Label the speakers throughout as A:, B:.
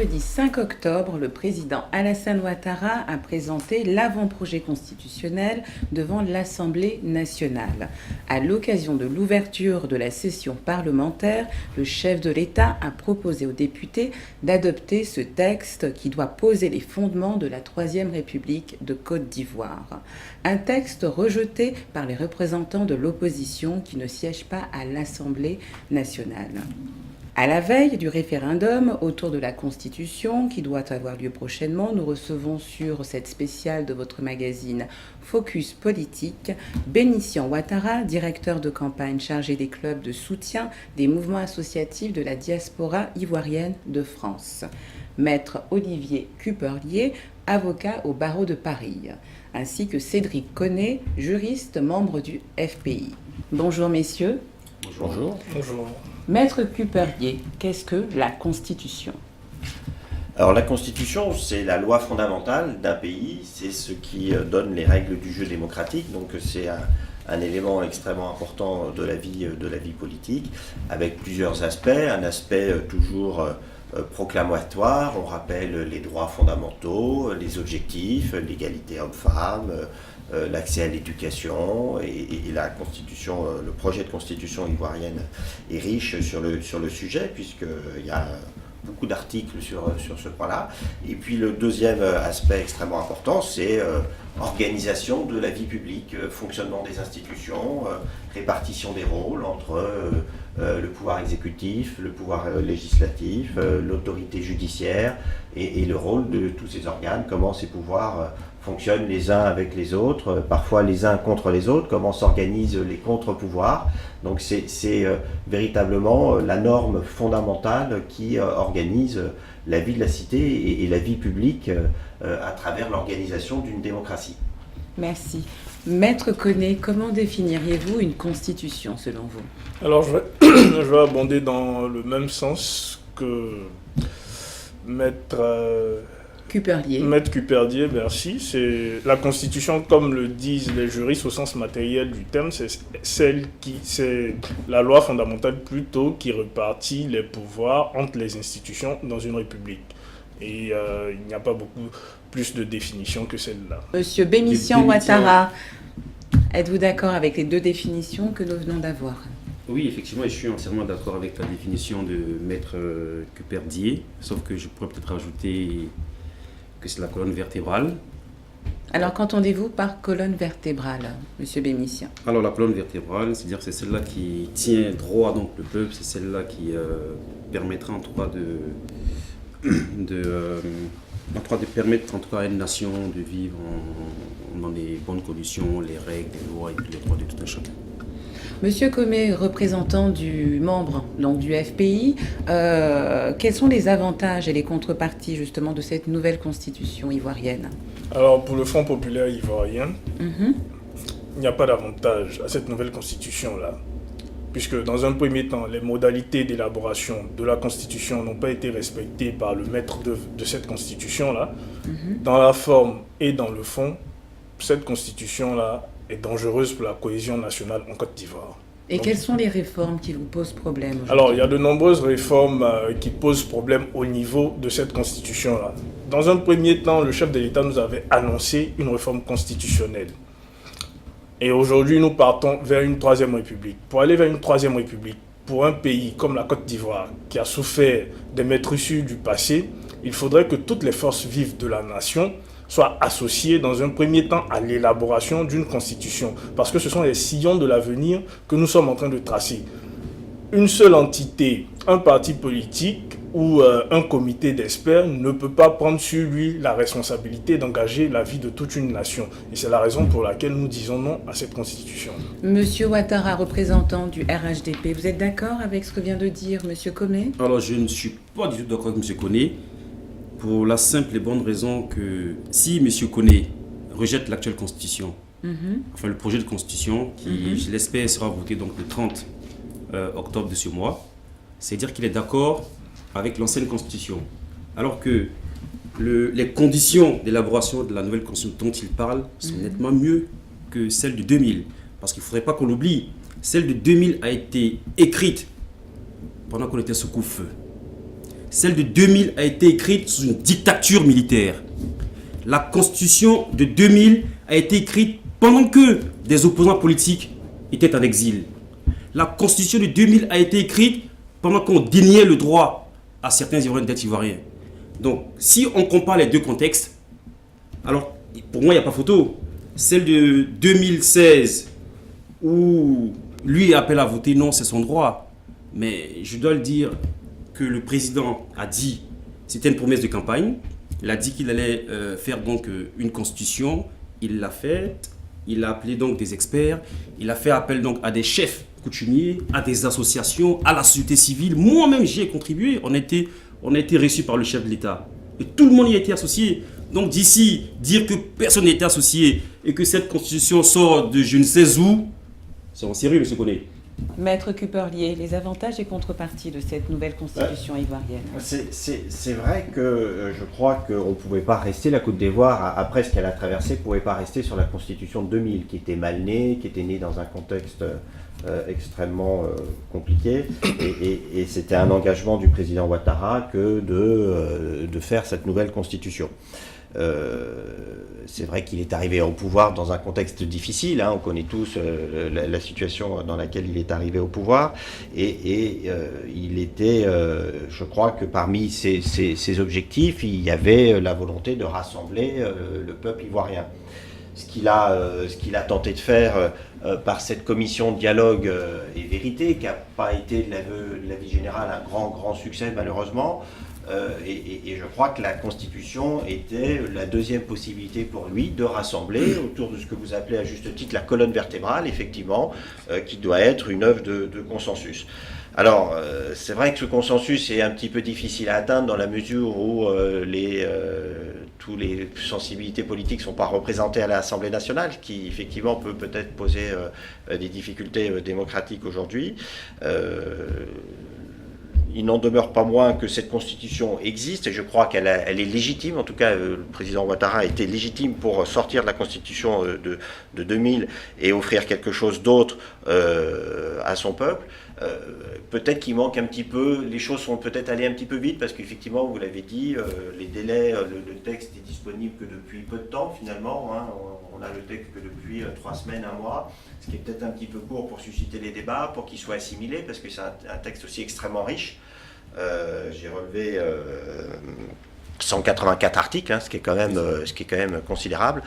A: mercredi 5 octobre, le président Alassane Ouattara a présenté l'avant-projet constitutionnel devant l'Assemblée nationale. À l'occasion de l'ouverture de la session parlementaire, le chef de l'État a proposé aux députés d'adopter ce texte qui doit poser les fondements de la Troisième République de Côte d'Ivoire. Un texte rejeté par les représentants de l'opposition qui ne siègent pas à l'Assemblée nationale. À la veille du référendum autour de la Constitution qui doit avoir lieu prochainement, nous recevons sur cette spéciale de votre magazine Focus Politique Bénitian Ouattara, directeur de campagne chargé des clubs de soutien des mouvements associatifs de la diaspora ivoirienne de France. Maître Olivier Cuperlier, avocat au barreau de Paris, ainsi que Cédric Connet, juriste membre du FPI. Bonjour messieurs.
B: Bonjour.
C: Bonjour.
A: Maître Cuperlier, qu'est-ce que la Constitution ?
B: Alors la Constitution, c'est la loi fondamentale d'un pays, c'est ce qui donne les règles du jeu démocratique, donc c'est un élément extrêmement important de la vie politique, avec plusieurs aspects. Un aspect toujours proclamatoire, on rappelle les droits fondamentaux, les objectifs, l'égalité homme-femme, l'accès à l'éducation et la Constitution, le projet de Constitution ivoirienne est riche sur le sujet puisqu'il y a beaucoup d'articles sur ce point-là. Et puis le deuxième aspect extrêmement important, c'est organisation de la vie publique, fonctionnement des institutions, répartition des rôles entre le pouvoir exécutif, le pouvoir législatif, l'autorité judiciaire et le rôle de tous ces organes, comment ces pouvoirs fonctionnent les uns avec les autres, parfois les uns contre les autres, comment s'organisent les contre-pouvoirs. Donc c'est véritablement la norme fondamentale qui organise la vie de la cité et la vie publique à travers l'organisation d'une démocratie.
A: Merci. Maître Connet, comment définiriez-vous une constitution selon vous ?
C: Alors je vais abonder dans le même sens que Maître Cuperlier, merci. C'est la Constitution, comme le disent les juristes au sens matériel du terme, c'est la loi fondamentale plutôt qui répartit les pouvoirs entre les institutions dans une république. Et il n'y a pas beaucoup plus de définitions que celle-là. Monsieur
A: Bénitian Ouattara, êtes-vous d'accord avec les deux définitions que nous venons d'avoir ?
D: Oui, effectivement, je suis entièrement d'accord avec la définition de Maître Cuperlier, sauf que je pourrais peut-être ajouter que c'est la colonne vertébrale.
A: Alors, qu'entendez-vous par colonne vertébrale, Monsieur Bénitian ?
D: Alors, la colonne vertébrale, c'est-à-dire que c'est celle-là qui tient droit donc le peuple, c'est celle-là qui permettra en tout cas de permettre en tout cas à une nation de vivre dans des bonnes conditions, les règles, les lois et les droits de tout un chacun.
A: Monsieur Comé, représentant du membre donc du FPI, quels sont les avantages et les contreparties justement de cette nouvelle constitution ivoirienne ?
C: Alors pour le Front populaire ivoirien, il n'y a pas d'avantage à cette nouvelle constitution-là, puisque dans un premier temps, les modalités d'élaboration de la constitution n'ont pas été respectées par le maître de cette constitution-là. Dans la forme et dans le fond, cette constitution-là est dangereuse pour la cohésion nationale en Côte d'Ivoire.
A: Et quelles sont les réformes qui vous posent problème aujourd'hui ?
C: Alors, il y a de nombreuses réformes qui posent problème au niveau de cette constitution-là. Dans un premier temps, le chef de l'État nous avait annoncé une réforme constitutionnelle. Et aujourd'hui, nous partons vers une troisième république. Pour aller vers une troisième république, pour un pays comme la Côte d'Ivoire, qui a souffert des maîtresses du passé, il faudrait que toutes les forces vives de la nation soient associées dans un premier temps à l'élaboration d'une constitution. Parce que ce sont les sillons de l'avenir que nous sommes en train de tracer. Une seule entité, un parti politique ou un comité d'experts ne peut pas prendre sur lui la responsabilité d'engager la vie de toute une nation. Et c'est la raison pour laquelle nous disons non à cette constitution.
A: Monsieur Ouattara, représentant du RHDP, vous êtes d'accord avec ce que vient de dire Monsieur Comé ?
D: Alors je ne suis pas du tout d'accord avec Monsieur Connet, pour la simple et bonne raison que si Monsieur Connet rejette l'actuelle constitution, enfin le projet de constitution qui, je l'espère, sera voté donc le 30 octobre de ce mois, c'est-à-dire qu'il est d'accord avec l'ancienne constitution. Alors que les conditions d'élaboration de la nouvelle constitution dont il parle sont nettement mieux que celles de 2000. Parce qu'il ne faudrait pas qu'on l'oublie, celle de 2000 a été écrite pendant qu'on était sous couvre-feu. celle de 2000 a été écrite sous une dictature militaire. La constitution de 2000 a été écrite pendant que des opposants politiques étaient en exil. La constitution de 2000 a été écrite pendant qu'on déniait le droit à certains Ivoiriens d'être Ivoiriens. Donc, si on compare les deux contextes, alors pour moi, il n'y a pas photo. Celle de 2016, où lui appelle à voter, non, c'est son droit. Mais je dois le dire que le président a dit, c'était une promesse de campagne, il a dit qu'il allait faire donc une constitution, il l'a faite, il a appelé donc des experts, il a fait appel donc à des chefs coutumiers, à des associations, à la société civile. Moi-même, j'y ai contribué, on a été reçus par le chef de l'État. Et tout le monde y a été associé. Donc d'ici, dire que personne n'était associé et que cette constitution sort de je ne sais où, c'est en sérieux, M. Koné.
A: Maître Cuperlier, les avantages et contreparties de cette nouvelle constitution ivoirienne.
B: C'est vrai que je crois qu'on ne pouvait pas rester, la Côte d'Ivoire, après ce qu'elle a traversé, ne pouvait pas rester sur la constitution de 2000, qui était mal née, qui était née dans un contexte extrêmement compliqué. Et c'était un engagement du président Ouattara que de faire cette nouvelle constitution. C'est vrai qu'il est arrivé au pouvoir dans un contexte difficile, hein, on connaît tous la situation dans laquelle il est arrivé au pouvoir, et il était, je crois que parmi ses objectifs, il y avait la volonté de rassembler le peuple ivoirien. Ce qu'il a tenté de faire par cette commission de dialogue et vérité, qui n'a pas été de l'avis général un grand succès malheureusement, et je crois que la Constitution était la deuxième possibilité pour lui de rassembler autour de ce que vous appelez à juste titre la colonne vertébrale, effectivement, qui doit être une œuvre de consensus. Alors, c'est vrai que ce consensus est un petit peu difficile à atteindre dans la mesure où toutes les sensibilités politiques ne sont pas représentées à l'Assemblée nationale, qui effectivement peut-être poser des difficultés démocratiques aujourd'hui. Il n'en demeure pas moins que cette constitution existe et je crois qu'elle est légitime. En tout cas, le président Ouattara a été légitime pour sortir de la constitution de 2000 et offrir quelque chose d'autre à son peuple. Peut-être qu'il manque un petit peu, les choses sont peut-être allées un petit peu vite parce qu'effectivement, vous l'avez dit, les délais, le texte est disponible que depuis peu de temps finalement. Hein, on a le texte que depuis 3 semaines, 1 mois, ce qui est peut-être un petit peu court pour susciter les débats, pour qu'il soit assimilé parce que c'est un texte aussi extrêmement riche. J'ai relevé 184 articles, hein, ce qui est quand même considérable,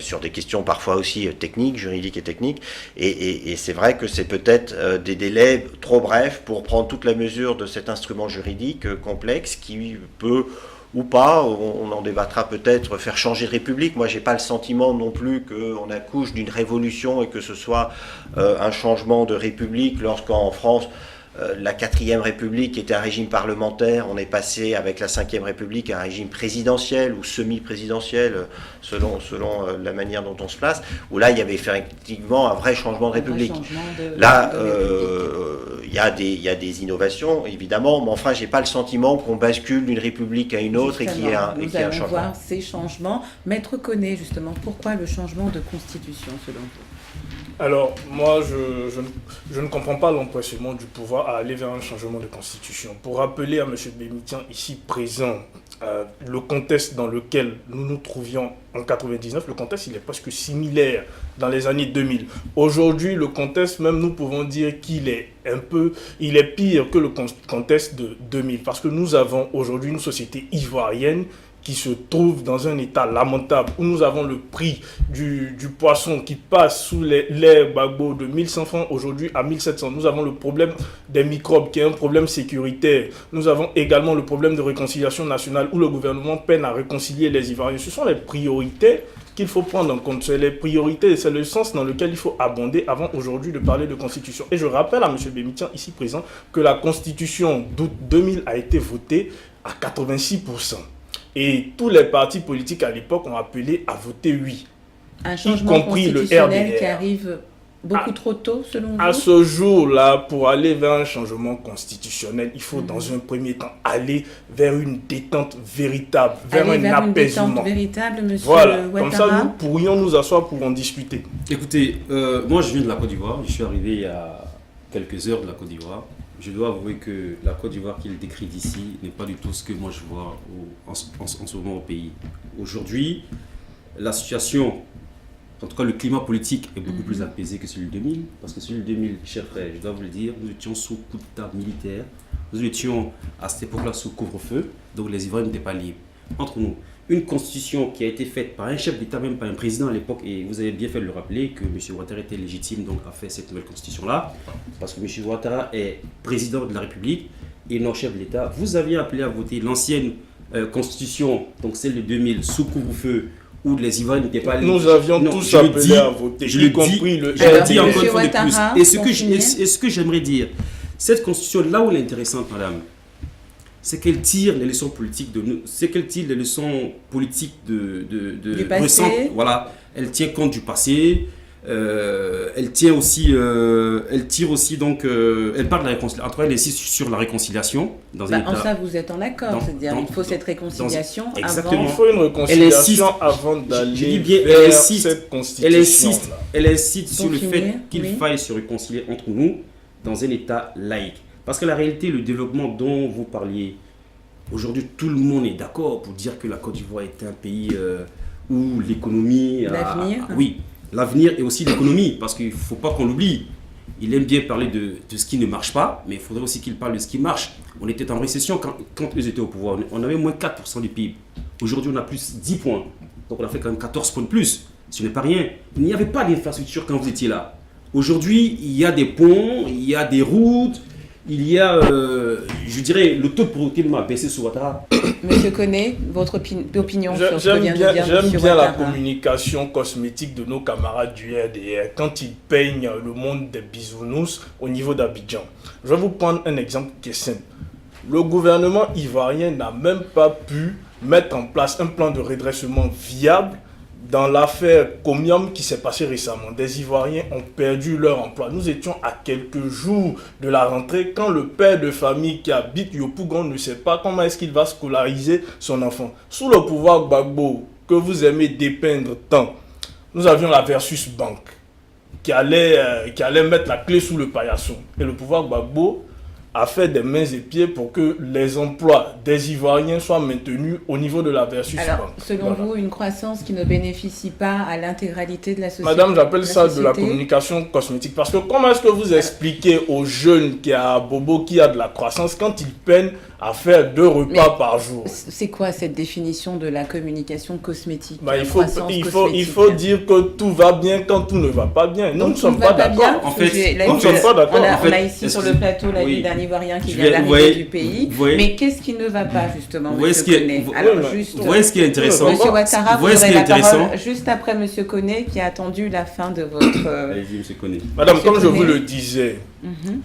B: sur des questions parfois aussi techniques, juridiques et techniques. Et c'est vrai que c'est peut-être des délais trop brefs pour prendre toute la mesure de cet instrument juridique complexe qui peut ou pas, on en débattra peut-être, faire changer de République. Moi, j'ai pas le sentiment non plus qu'on accouche d'une révolution et que ce soit un changement de République lorsqu'en France, la 4e République était un régime parlementaire, on est passé avec la 5e République à un régime présidentiel ou semi-présidentiel selon la manière dont on se place, où là il y avait effectivement un vrai changement de République. Là, il y a des innovations évidemment, mais enfin j'ai pas le sentiment qu'on bascule d'une République à une autre. Justement, et qu'il y ait un changement.
A: Nous allons voir ces changements. Maître Koné, justement, pourquoi le changement de constitution selon vous ?
C: Alors, moi, je ne comprends pas l'empressement du pouvoir à aller vers un changement de constitution. Pour rappeler à M. Bémitian, ici présent, le contexte dans lequel nous nous trouvions en 1999, le contexte, il est presque similaire dans les années 2000. Aujourd'hui, le contexte, même nous pouvons dire qu'il est il est pire que le contexte de 2000. Parce que nous avons aujourd'hui une société ivoirienne qui se trouve dans un état lamentable, où nous avons le prix du poisson qui passe sous l'air Gbagbo de 1100 francs aujourd'hui à 1700. Nous avons le problème des microbes qui est un problème sécuritaire. Nous avons également le problème de réconciliation nationale où le gouvernement peine à réconcilier les Ivoiriens. Ce sont les priorités qu'il faut prendre en compte. C'est les priorités, c'est le sens dans lequel il faut abonder avant aujourd'hui de parler de constitution. Et je rappelle à M. Bémitian, ici présent, que la constitution d'août 2000 a été votée à 86%. Et tous les partis politiques à l'époque ont appelé à voter oui.
A: Un changement constitutionnel qui arrive beaucoup trop tôt, selon vous ?
C: À ce jour-là, pour aller vers un changement constitutionnel, il faut dans un premier temps aller vers une détente véritable, vers un apaisement. Une détente
A: véritable, monsieur
C: Ouattara.
A: Comme
C: ça, nous pourrions nous asseoir pour en discuter.
D: Écoutez, moi je viens de la Côte d'Ivoire, je suis arrivé il y a quelques heures de la Côte d'Ivoire. je dois avouer que la Côte d'Ivoire qu'il décrit d'ici n'est pas du tout ce que moi je vois en ce moment au pays. Aujourd'hui, la situation, en tout cas le climat politique est beaucoup plus apaisé que celui de 2000. Parce que celui de 2000, chers frères, je dois vous le dire, nous étions sous coup d'État militaire. Nous étions à cette époque-là sous couvre-feu, donc les Ivoiriens n'étaient pas libres. Entre nous, une constitution qui a été faite par un chef d'État, même par un président à l'époque, et vous avez bien fait de le rappeler que M. Ouattara était légitime, donc a fait cette nouvelle constitution-là, parce que M. Ouattara est président de la République et non chef de l'État. Vous aviez appelé à voter l'ancienne constitution, donc celle de 2000, sous couvre-feu, où les Ivoiriens n'étaient pas libres.
C: Nous avions tous appelé à voter, y compris le
D: je le dis encore une
A: M.
D: fois de
A: Ouattara,
D: plus. Et ce que j'aimerais dire, cette constitution, là où elle est intéressante, madame, c'est qu'elle tire les leçons politiques de nous, c'est qu'elle tire les leçons politiques
A: du passé.
D: Voilà, elle tient compte du passé, elle tire aussi donc, elle parle de la réconciliation. En tout cas, elle insiste sur la réconciliation dans un
A: En
D: état.
A: ça, vous êtes en accord, c'est-à-dire il faut cette réconciliation
D: exactement.
C: Il
A: avant.
C: faut une réconciliation avant
D: Je
C: d'aller
D: dis bien,
C: vers cette constitution.
D: Elle insiste sur le
A: Pour
D: fait
A: finir,
D: qu'il
A: oui.
D: faille se réconcilier entre nous dans un état laïque. Parce que la réalité, le développement dont vous parliez, aujourd'hui, tout le monde est d'accord pour dire que la Côte d'Ivoire est un pays où l'économie...
A: L'avenir.
D: Oui, l'avenir et aussi l'économie, parce qu'il ne faut pas qu'on l'oublie. Il aime bien parler de ce qui ne marche pas, mais il faudrait aussi qu'il parle de ce qui marche. On était en récession quand eux étaient au pouvoir. On avait moins 4% du PIB. Aujourd'hui, on a plus 10 points. Donc on a fait quand même 14 points de plus. Ce n'est pas rien. Il n'y avait pas d'infrastructure quand vous étiez là. Aujourd'hui, il y a des ponts, il y a des routes, il y a, je dirais, le taux de pauvreté a baissé sous Ouattara.
A: Monsieur Koné, votre opinion sur ce que vient de dire
C: J'aime
A: M.
C: bien la
A: Ouattara.
C: communication cosmétique de nos camarades du RDR quand ils peignent le monde des bisounours au niveau d'Abidjan. Je vais vous prendre un exemple qui est simple. Le gouvernement ivoirien n'a même pas pu mettre en place un plan de redressement viable dans l'affaire Comium qui s'est passée récemment. Des Ivoiriens ont perdu leur emploi. Nous étions à quelques jours de la rentrée quand le père de famille qui habite Yopougon ne sait pas comment est-ce qu'il va scolariser son enfant. Sous le pouvoir Gbagbo, que vous aimez dépeindre tant, nous avions la Versus Bank qui allait mettre la clé sous le paillasson. Et le pouvoir Gbagbo a fait des mains et pieds pour que les emplois des Ivoiriens soient maintenus au niveau de la Versus Bank.
A: Alors, selon
C: Voilà.
A: vous, une croissance qui ne bénéficie pas à l'intégralité de la société.
C: Madame, j'appelle ça de la
A: société.
C: communication cosmétique. Parce que comment est-ce que vous expliquez aux jeunes qui a Bobo qui a de la croissance quand ils peinent à faire 2 repas par jour?
A: C'est quoi cette définition de la communication cosmétique
C: Il
A: croissance
C: faut
A: cosmétique.
C: dire que tout va bien quand tout ne va pas bien. Nous
A: Donc,
C: ne sommes
A: tout ne
C: pas
A: va bien.
C: d'accord.
D: En fait,
A: Là,
C: nous ne sommes pas d'accord.
A: On a
D: En fait,
A: ici sur le plateau la vie d'un Ivoirien qui
D: Je
A: vient
D: vais-
A: d'arriver
D: vous voyez-
A: du pays.
D: vous voyez-
A: Mais qu'est-ce qui ne va pas, justement,
D: Vous voyez
A: monsieur
D: ce qui est-
A: Koné
D: vous-
A: Alors,
C: oui, mais-
A: juste...
D: Vous voyez ce qui est intéressant?
A: Monsieur Ouattara,
D: Vous
A: vous
D: voyez ce
A: aurez
D: qui est
A: la parole
D: intéressant?
A: juste après Monsieur Koné qui a attendu la fin de votre...
D: Allez-y, monsieur Koné.
C: Madame,
A: Monsieur
C: comme je
A: Koné.
C: vous le disais,
A: Mhm.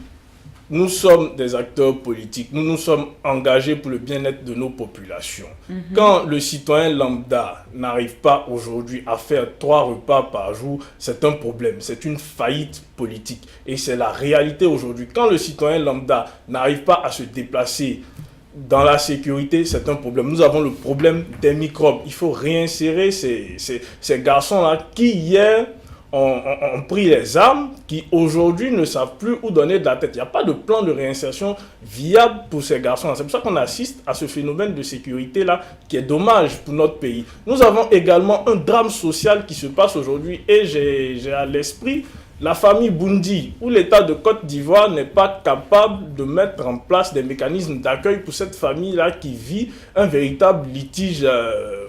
C: nous sommes des acteurs politiques. Nous nous sommes engagés pour le bien-être de nos populations. Quand le citoyen lambda n'arrive pas aujourd'hui à faire 3 repas par jour, c'est un problème. C'est une faillite politique. Et c'est la réalité aujourd'hui. Quand le citoyen lambda n'arrive pas à se déplacer dans la sécurité, c'est un problème. Nous avons le problème des microbes. Il faut réinsérer ces garçons-là qui, hier, ont pris les armes, qui aujourd'hui ne savent plus où donner de la tête. Il n'y a pas de plan de réinsertion viable pour ces garçons-là. C'est pour ça qu'on assiste à ce phénomène de sécurité-là qui est dommage pour notre pays. Nous avons également un drame social qui se passe aujourd'hui et j'ai à l'esprit la famille Boundi, où l'État de Côte d'Ivoire n'est pas capable de mettre en place des mécanismes d'accueil pour cette famille-là qui vit un véritable litige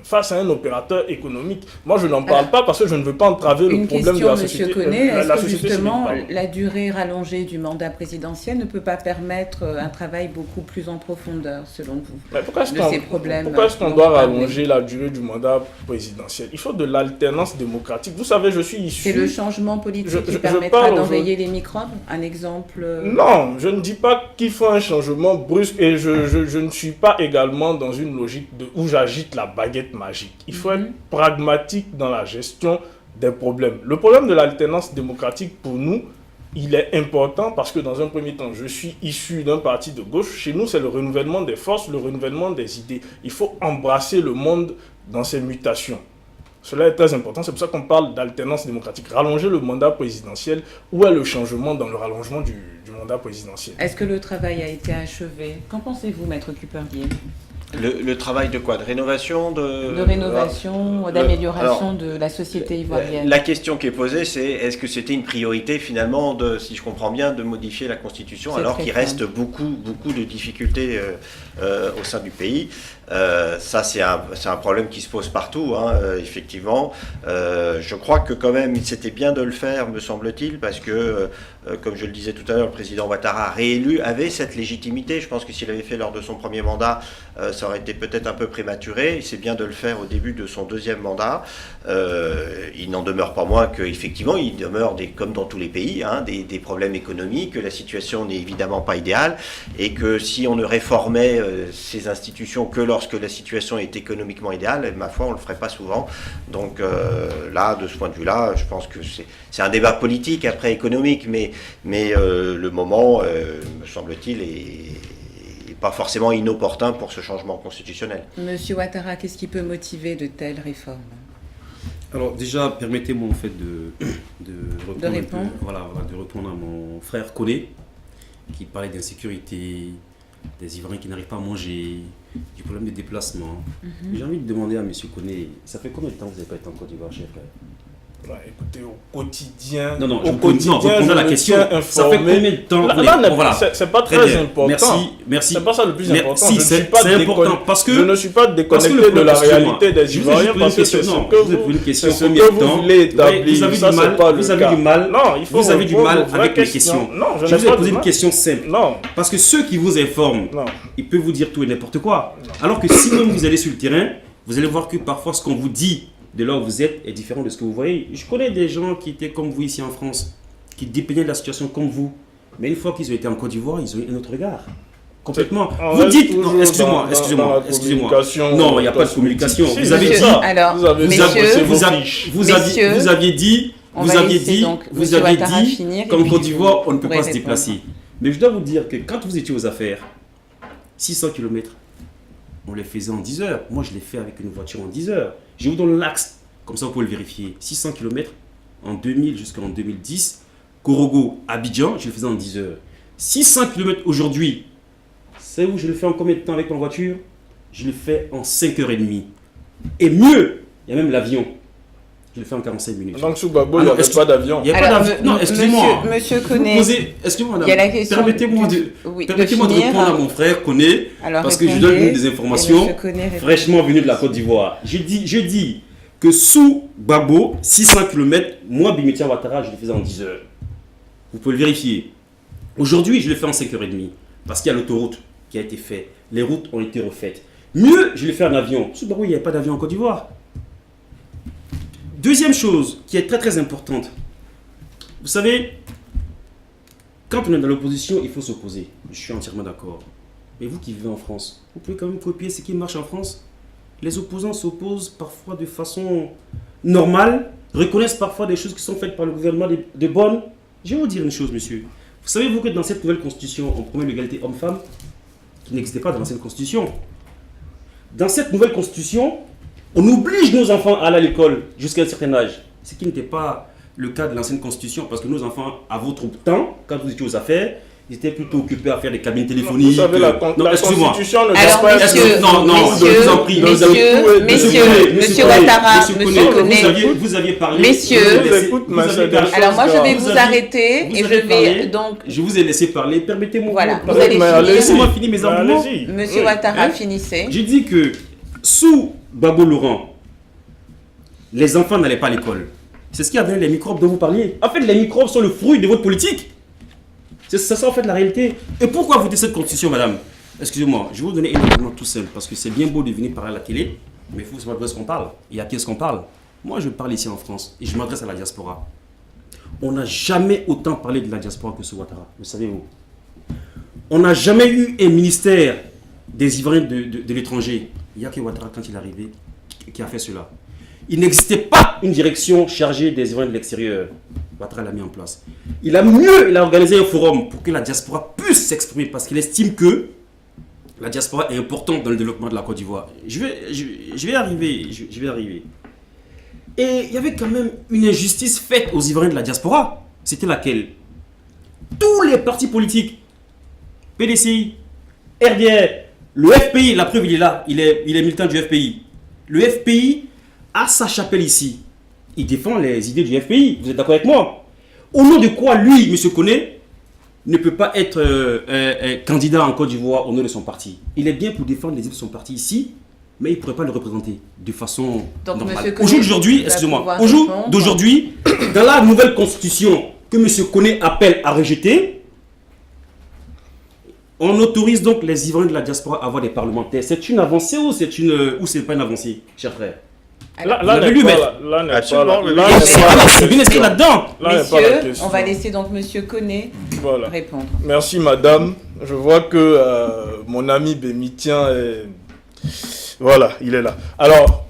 C: face à un opérateur économique. Moi, je n'en parle pas parce que je ne veux pas entraver le
A: Une
C: problème de
A: question,
C: la
A: Monsieur
C: société.
A: Koné,
C: la
A: est-ce que
C: société
A: justement
C: civile, pardon.
A: la durée rallongée du mandat présidentiel ne peut pas permettre un travail beaucoup plus en profondeur, selon vous,
C: Mais pourquoi est-ce
A: de ces problèmes
C: pourquoi est-ce qu'on
A: dont
C: doit
A: vous parlez?
C: rallonger la durée du mandat présidentiel? Il faut de l'alternance démocratique. Vous savez, je suis issu...
A: C'est le changement politique
C: Je
A: qui
C: parle
A: permettra
C: aujourd'hui-
A: d'enrayer les microbes? Un exemple
C: Non, je ne dis pas qu'il faut un changement brusque et je ne suis pas également dans une logique où j'agite la baguette magique. Il faut être pragmatique dans la gestion des problèmes. Le problème de l'alternance démocratique pour nous, il est important parce que dans un premier temps, je suis issu d'un parti de gauche. Chez nous, c'est le renouvellement des forces, le renouvellement des idées. Il faut embrasser le monde dans ses mutations. Cela est très important, c'est pour ça qu'on parle d'alternance démocratique. Rallonger le mandat présidentiel, où est le changement dans le rallongement du mandat mandat présidentiel.
A: Est-ce que le travail a été achevé? Qu'en pensez-vous, Maître Cuperlier?
B: Le travail de quoi? De rénovation
A: De rénovation, d'amélioration de la société ivoirienne.
B: La question qui est posée, c'est est-ce que c'était une priorité finalement, si je comprends bien, de modifier la Constitution alors qu'il reste beaucoup de difficultés au sein du pays. Ça, c'est un problème qui se pose partout, hein, effectivement. Je crois que quand même, c'était bien de le faire, me semble-t-il, parce que, comme je le disais tout à l'heure, le président Ouattara réélu avait cette légitimité. Je pense que s'il avait fait lors de son premier mandat, ça aurait été peut-être un peu prématuré. C'est bien de le faire au début de son deuxième mandat. Il n'en demeure pas moins qu'effectivement, il demeure, comme dans tous les pays, hein, des problèmes économiques, que la situation n'est évidemment pas idéale, et que si on ne réformait ces institutions que lorsque la situation est économiquement idéale, ma foi, on ne le ferait pas souvent. Donc là, de ce point de vue-là, je pense que c'est un débat politique, après économique, mais le moment, me semble-t-il, est pas forcément inopportun pour ce changement constitutionnel.
A: Monsieur Ouattara, qu'est-ce qui peut motiver de telles réformes?
D: Alors déjà, permettez-moi en fait de
A: répondre.
D: De répondre à mon frère Koné, qui parlait d'insécurité, des Ivoiriens qui n'arrivent pas à manger, du problème de déplacement. J'ai envie de demander à M. Koné, ça fait combien de temps que vous n'avez pas été en Côte d'Ivoire, chef?
C: Écoutez, au quotidien,
D: répondez à la question. Ça fait combien de temps?
C: C'est pas très important.
D: Merci.
C: C'est pas ça le plus important.
D: C'est important parce que
C: je ne suis pas déconnecté de la réalité des Ivoiriens parce que c'est ce que vous voulez établir.
D: Vous avez du mal.
C: Non, il faut.
D: Vous avez du mal avec mes questions.
C: Non,
D: je vous ai posé une question simple.
C: Non.
D: Parce que ceux qui vous informent, ils peuvent vous dire tout et n'importe quoi. Alors que si même vous allez sur le terrain, vous allez voir que parfois ce qu'on vous dit de là où vous êtes est différent de ce que vous voyez. Je connais des gens qui étaient comme vous ici en France, qui dépeignaient de la situation comme vous. Mais une fois qu'ils ont été en Côte d'Ivoire, ils ont eu un autre regard. Complètement. Vous dites, non, excusez-moi. Non, il n'y a pas de communication. Vous avez dit,
A: alors,
D: vous aviez dit, qu'en Côte d'Ivoire, on ne peut pas se déplacer. Mais je dois vous dire que quand vous étiez aux affaires, 600 km, on les faisait en 10 heures. Moi, je l'ai fait avec une voiture en 10 heures. Je vous donne l'axe, comme ça vous pouvez le vérifier. 600 km en 2000 jusqu'en 2010. Korogo, Abidjan, je le faisais en 10 heures. 600 km aujourd'hui, c'est où je le fais en combien de temps avec ma voiture? Je le fais en 5h30. Et mieux, il y a même l'avion. Je le fais en 45 minutes.
C: Donc sous Babo, il n'y avait pas d'avion.
A: Il n'y a pas d'avion. Non, excusez-moi. Monsieur Koné,
D: excusez-moi,
A: il y a la question.
D: Permettez-moi de répondre à mon frère Koné, parce que je donne des informations fraîchement venues de la Côte d'Ivoire. Je dis que sous Babo, 600 km, moi, Bimitia Ouattara, je le faisais en 10 heures. Vous pouvez le vérifier. Aujourd'hui, je le fais en 5h30, parce qu'il y a l'autoroute qui a été faite. Les routes ont été refaites. Mieux, je le fais en avion. Sous Babo, il n'y avait pas d'avion en Côte d'Ivoire. Deuxième chose qui est très très importante, vous savez, quand on est dans l'opposition, il faut s'opposer. Je suis entièrement d'accord. Mais vous qui vivez en France, vous pouvez quand même copier ce qui marche en France. Les opposants s'opposent parfois de façon normale, reconnaissent parfois des choses qui sont faites par le gouvernement de bonnes. Je vais vous dire une chose, monsieur. Vous savez-vous que dans cette nouvelle constitution, on promet l'égalité homme-femme, qui n'existait pas dans l'ancienne constitution. Dans cette nouvelle constitution, on oblige nos enfants à aller à l'école jusqu'à un certain âge. Ce qui n'était pas le cas de l'ancienne constitution, parce que nos enfants, à votre temps, quand vous étiez aux affaires, ils étaient plutôt occupés à faire des cabines téléphoniques. Vous savez,
C: la constitution ne
A: laisse pas...
D: je vous en prie.
A: Monsieur Ouattara, monsieur Koné,
D: vous aviez parlé...
A: Messieurs, alors moi je vais vous arrêter et je vais donc...
D: Je vous ai laissé parler, permettez-moi...
A: Voilà, vous allez finir.
D: Laissez-moi finir mes arguments.
A: Monsieur Ouattara, finissez.
D: J'ai dit que sous Babo Laurent, les enfants n'allaient pas à l'école. C'est ce qui a donné les microbes dont vous parliez. En fait, les microbes sont le fruit de votre politique. C'est ça en fait la réalité. Et pourquoi voter cette constitution, madame? Excusez-moi, je vais vous donner un argument tout simple, parce que c'est bien beau de venir parler à la télé, mais il faut savoir de ce qu'on parle. Et à qui est-ce qu'on parle? Moi, je parle ici en France, et je m'adresse à la diaspora. On n'a jamais autant parlé de la diaspora que ce Ouattara, le savez-vous? On n'a jamais eu un ministère des Ivoiriens de l'étranger. Il n'y a que Ouattara, quand il est arrivé, qui a fait cela. Il n'existait pas une direction chargée des Ivoiriens de l'extérieur. Ouattara l'a mis en place. Il a organisé un forum pour que la diaspora puisse s'exprimer, parce qu'il estime que la diaspora est importante dans le développement de la Côte d'Ivoire. Je vais arriver. Et il y avait quand même une injustice faite aux Ivoiriens de la diaspora. C'était laquelle? tous les partis politiques, PDCI, RDR, le FPI, la preuve il est là, il est militant du FPI. Le FPI a sa chapelle ici. Il défend les idées du FPI, vous êtes d'accord avec moi? Au nom de quoi lui, M. Koné, ne peut pas être candidat en Côte d'Ivoire au nom de son parti? Il est bien pour défendre les idées de son parti ici, mais il ne pourrait pas le représenter de façon normale. Aujourd'hui, excusez-moi, d'aujourd'hui, dans la nouvelle constitution que M. Koné appelle à rejeter, on autorise donc les Ivoiriens de la diaspora à avoir des parlementaires. C'est une avancée ou c'est pas une avancée, cher frère?
C: Là,
D: c'est bien inscrit là-dedans.
A: Messieurs, on va laisser donc Monsieur Koné répondre.
C: Merci madame. Je vois que mon ami Bémitien est... Voilà, il est là. Alors,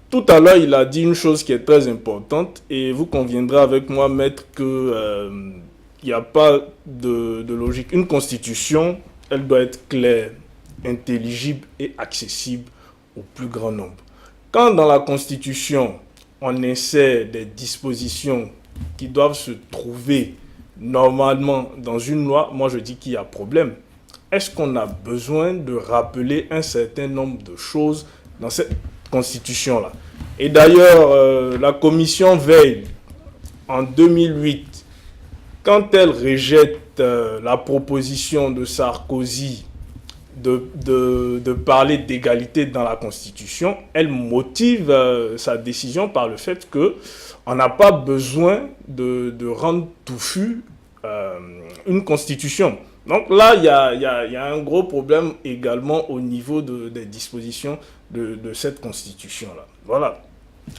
C: tout à l'heure, il a dit une chose qui est très importante et vous conviendrez avec moi, maître, que il n'y a pas de logique. Une constitution, elle doit être claire, intelligible et accessible au plus grand nombre. Quand dans la constitution, on essaie des dispositions qui doivent se trouver normalement dans une loi, moi je dis qu'il y a problème. Est-ce qu'on a besoin de rappeler un certain nombre de choses dans cette constitution-là? Et d'ailleurs, la commission Veil, en 2008, quand elle rejette la proposition de Sarkozy de parler d'égalité dans la Constitution, elle motive sa décision par le fait qu'on n'a pas besoin de rendre touffu une Constitution. Donc là, il y a un gros problème également au niveau des dispositions de cette Constitution-là. Voilà.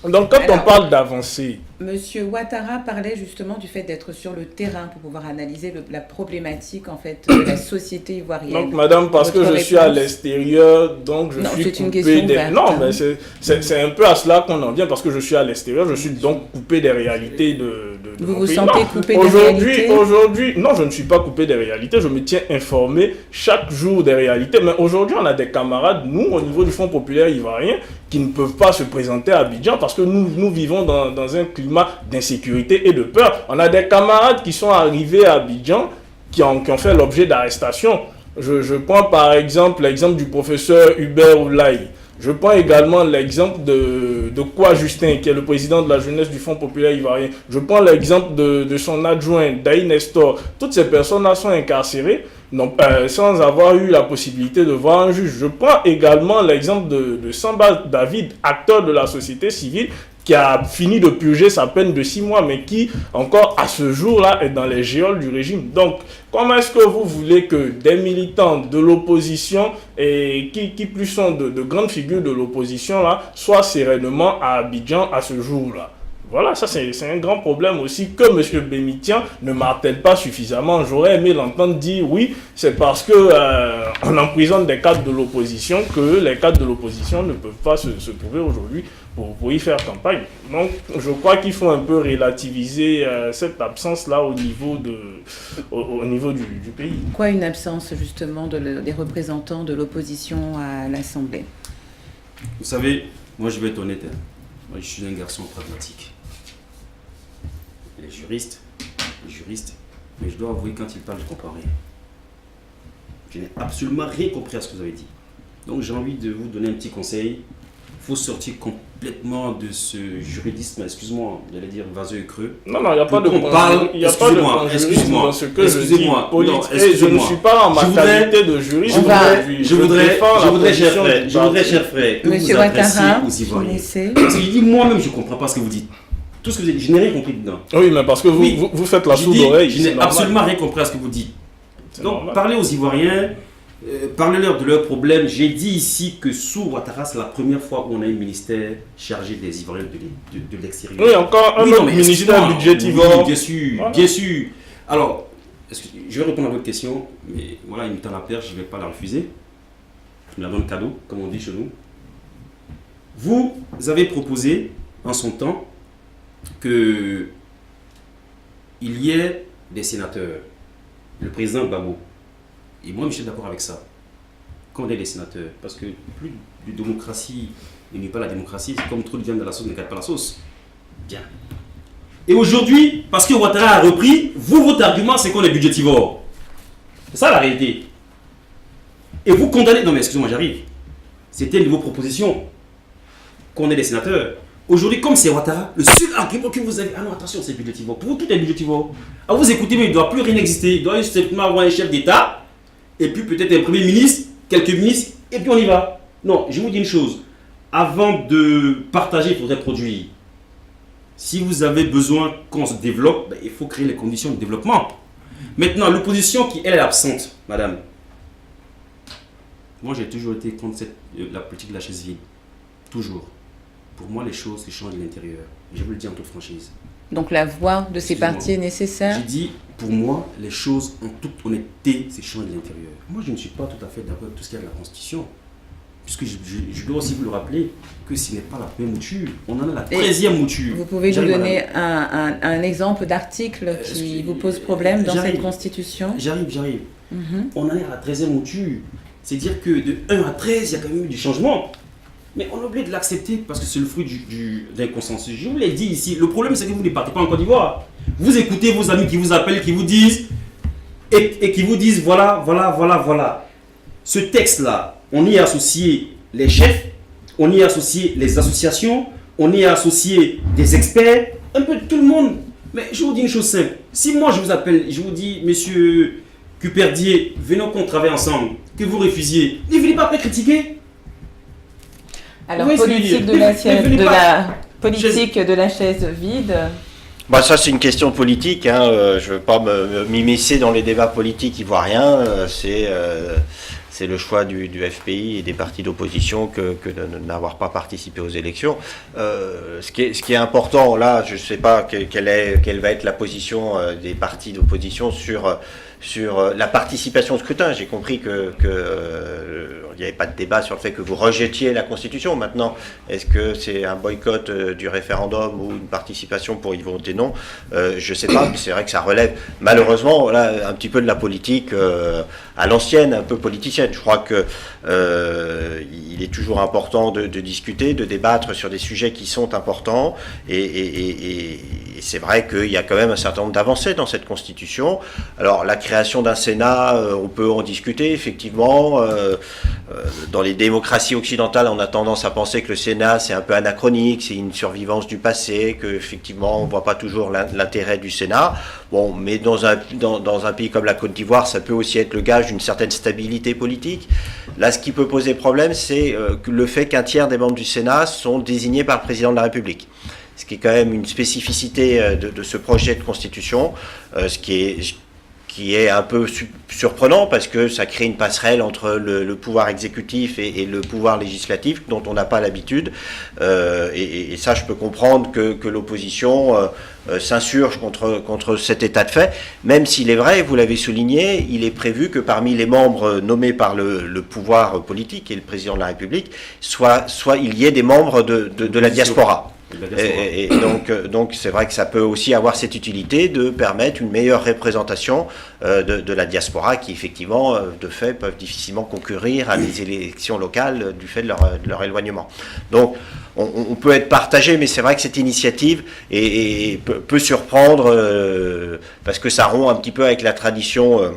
C: Donc quand on parle d'avancée...
A: Monsieur Ouattara parlait justement du fait d'être sur le terrain pour pouvoir analyser la problématique en fait de la société ivoirienne.
C: Donc madame, parce que je suis à l'extérieur, donc je suis coupé des... Non, mais c'est un peu à cela qu'on en vient, parce que je suis à l'extérieur, je suis donc coupé des réalités de
A: vous vous sentez coupé des réalités?
C: Aujourd'hui, non, je ne suis pas coupé des réalités, je me tiens informé chaque jour des réalités, mais aujourd'hui on a des camarades, nous, au niveau du Fonds populaire ivoirien, qui ne peuvent pas se présenter à Abidjan parce que nous vivons dans un climat d'insécurité et de peur. On a des camarades qui sont arrivés à Abidjan qui ont fait l'objet d'arrestations. Je prends par exemple l'exemple du professeur Hubert Oulaye. Je prends également l'exemple de Kwa Justin, qui est le président de la jeunesse du Fonds populaire ivoirien. Je prends l'exemple de son adjoint, Daï Nestor. Toutes ces personnes-là sont incarcérées sans avoir eu la possibilité de voir un juge. Je prends également l'exemple de Samba David, acteur de la société civile, qui a fini de purger sa peine de 6 mois, mais qui, encore à ce jour-là, est dans les géoles du régime. Donc, comment est-ce que vous voulez que des militants de l'opposition, et qui plus sont de grandes figures de l'opposition, là, soient sérénement à Abidjan à ce jour-là? Voilà, ça c'est un grand problème aussi que M. Bémitien ne martèle pas suffisamment. J'aurais aimé l'entendre dire oui, c'est parce que on emprisonne des cadres de l'opposition que les cadres de l'opposition ne peuvent pas se trouver aujourd'hui pour y faire campagne. Donc je crois qu'il faut un peu relativiser cette absence-là au niveau du pays.
A: Quoi, une absence justement des représentants de l'opposition à l'Assemblée?
D: Vous savez, moi je vais être honnête, moi je suis un garçon pragmatique. Les juristes, mais je dois avouer, quand ils parlent, je ne comprends rien. Je n'ai absolument rien compris à ce que vous avez dit. Donc j'ai envie de vous donner un petit conseil. Il faut sortir complètement de ce juridisme, excuse-moi, j'allais dire vaseux et creux.
C: Non, il n'y a pas de
D: parle. Excusez-moi,
C: dans ce que je dis. Je ne suis pas en ma qualité de juriste.
D: Je voudrais, cher frère, que
A: Monsieur
D: vous adressiez
A: Ouattara,
D: aux Ivoiriens. Parce que je dis moi-même, je ne comprends pas ce que vous dites. Tout ce que vous dites, je n'ai rien compris dedans.
C: Oui, mais parce que vous faites la sourde oreille.
D: Je n'ai absolument rien compris à ce que vous dites. Donc, parlez aux Ivoiriens, parlez-leur de leurs problèmes. J'ai dit ici que sous Ouattara, c'est la première fois où on a un ministère chargé des Ivoiriens de l'extérieur.
C: Oui, encore un autre ministère budgétivore.
D: Oui, bien sûr. Alors, je vais répondre à votre question, mais voilà, il me tend la perche, je ne vais pas la refuser. Je me la donne cadeau, comme on dit chez nous. Vous avez proposé, en son temps, qu'il y ait des sénateurs, le président Gbagbo. Et moi, je suis d'accord avec ça. Qu'on ait des sénateurs. Parce que plus de démocratie n'est pas la démocratie, c'est comme trop de viande dans la sauce ne cale pas la sauce. Bien. Et aujourd'hui, parce que Ouattara a repris, votre argument, c'est qu'on est budgétivore. C'est ça la réalité. Et vous condamnez... Non mais excusez-moi, j'arrive. C'était une de vos propositions. Qu'on est des sénateurs. Aujourd'hui, comme c'est Ouattara, le seul argument que vous avez... Ah non, attention, c'est budgétivore. Pour vous, tout est budgétivore. Ah, vous écoutez, mais il ne doit plus rien exister. Il doit simplement avoir un chef d'État, et puis peut-être un premier ministre, quelques ministres, et puis on y va. Non, je vous dis une chose. Avant de partager, il faudrait produire. Si vous avez besoin qu'on se développe, il faut créer les conditions de développement. Maintenant, l'opposition qui, elle, est absente, madame. Moi, j'ai toujours été contre la politique de la chaise vide. Toujours. Pour moi, les choses se changent de l'intérieur. Je vous le dis en toute franchise.
A: Donc la voix de ces partis est nécessaire?
D: J'ai dit, pour moi, les choses, en toute honnêteté, se changent de l'intérieur. Moi, je ne suis pas tout à fait d'accord avec tout ce qu'il y a de la Constitution. Puisque je dois aussi vous le rappeler que ce n'est pas la première mouture. On en a la 13e mouture.
A: Vous pouvez nous donner un exemple d'article qui vous pose problème dans cette Constitution?
D: J'arrive. On en est à la 13e mouture. C'est-à-dire que de 1 à 13, il y a quand même eu du changement. Mais on a oublié de l'accepter parce que c'est le fruit d'un consensus. Je vous l'ai dit ici, le problème c'est que vous ne partez pas en Côte d'Ivoire. Vous écoutez vos amis qui vous appellent, qui vous disent, et qui vous disent voilà. Ce texte-là, on y a associé les chefs, on y a associé les associations, on y a associé des experts, un peu tout le monde. Mais je vous dis une chose simple. Si moi je vous appelle, je vous dis, monsieur Cuperdier, venons qu'on travaille ensemble, que vous refusiez, ne venez pas après critiquer.
A: Alors, politique de la chaise vide.
B: Bah ça c'est une question politique, je ne veux pas m'immiscer dans les débats politiques ivoiriens, c'est le choix du FPI et des partis d'opposition que de n'avoir pas participé aux élections. Ce qui est important là, je ne sais pas quelle va être la position des partis d'opposition sur la participation au scrutin. J'ai compris que il n'y avait pas de débat sur le fait que vous rejetiez la Constitution. Maintenant, est-ce que c'est un boycott du référendum ou une participation pour y voter non? Je ne sais pas, mais c'est vrai que ça relève malheureusement là, un petit peu de la politique à l'ancienne, un peu politicienne. Je crois que il est toujours important de discuter, de débattre sur des sujets qui sont importants et c'est vrai qu'il y a quand même un certain nombre d'avancées dans cette Constitution. Alors la création d'un Sénat, on peut en discuter effectivement. Dans les démocraties occidentales, on a tendance à penser que le Sénat c'est un peu anachronique, c'est une survivance du passé, qu'effectivement on ne voit pas toujours l'intérêt du Sénat. Bon, mais dans un pays comme la Côte d'Ivoire, ça peut aussi être le gage d'une certaine stabilité politique. Là, ce qui peut poser problème, c'est le fait qu'un tiers des membres du Sénat sont désignés par le président de la République. Ce qui est quand même une spécificité de ce projet de constitution, ce qui est un peu surprenant parce que ça crée une passerelle entre le pouvoir exécutif et le pouvoir législatif dont on n'a pas l'habitude. Et ça, je peux comprendre que l'opposition s'insurge contre cet état de fait, même s'il est vrai, vous l'avez souligné, il est prévu que parmi les membres nommés par le pouvoir politique et le président de la République, soit il y ait des membres de la diaspora. Et donc c'est vrai que ça peut aussi avoir cette utilité de permettre une meilleure représentation de la diaspora qui effectivement de fait peuvent difficilement concourir à des élections locales du fait de leur éloignement. Donc on peut être partagé, mais c'est vrai que cette initiative peut surprendre parce que ça rompt un petit peu avec la tradition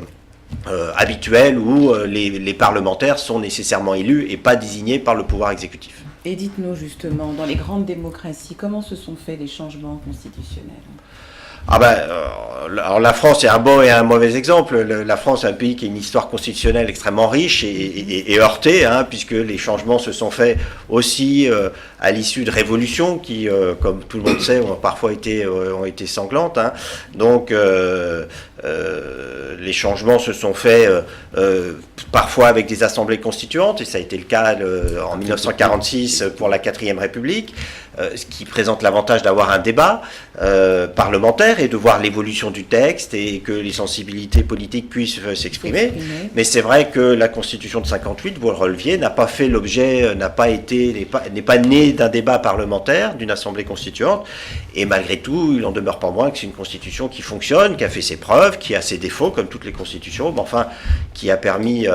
B: habituelle où les parlementaires sont nécessairement élus et pas désignés par le pouvoir exécutif.
A: Et dites-nous justement, dans les grandes démocraties, comment se sont faits les changements constitutionnels?
B: Alors la France est un bon et un mauvais exemple. La France est un pays qui a une histoire constitutionnelle extrêmement riche et heurtée, puisque les changements se sont faits aussi à l'issue de révolutions qui, comme tout le monde sait, ont parfois été sanglantes. Donc les changements se sont faits parfois avec des assemblées constituantes, et ça a été le cas en 1946 pour la 4e République, ce qui présente l'avantage d'avoir un débat parlementaire et de voir l'évolution du texte et que les sensibilités politiques puissent s'exprimer. Mais c'est vrai que la Constitution de 58, vous le releviez, n'a pas fait l'objet, n'est pas née d'un débat parlementaire, d'une assemblée constituante, et malgré tout, il en demeure pas moins que c'est une Constitution qui fonctionne, qui a fait ses preuves, preuve, qui a ses défauts, comme toutes les constitutions, mais enfin, qui a permis,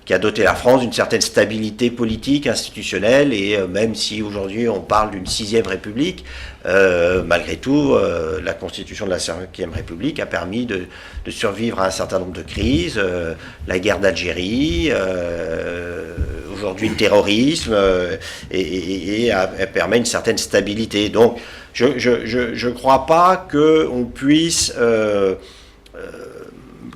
B: qui a doté la France d'une certaine stabilité politique, institutionnelle, et même si aujourd'hui on parle d'une 6e République, malgré tout, la constitution de la 5e République a permis de survivre à un certain nombre de crises, la guerre d'Algérie, aujourd'hui le terrorisme, et elle permet une certaine stabilité. Donc, je ne crois pas qu'on puisse...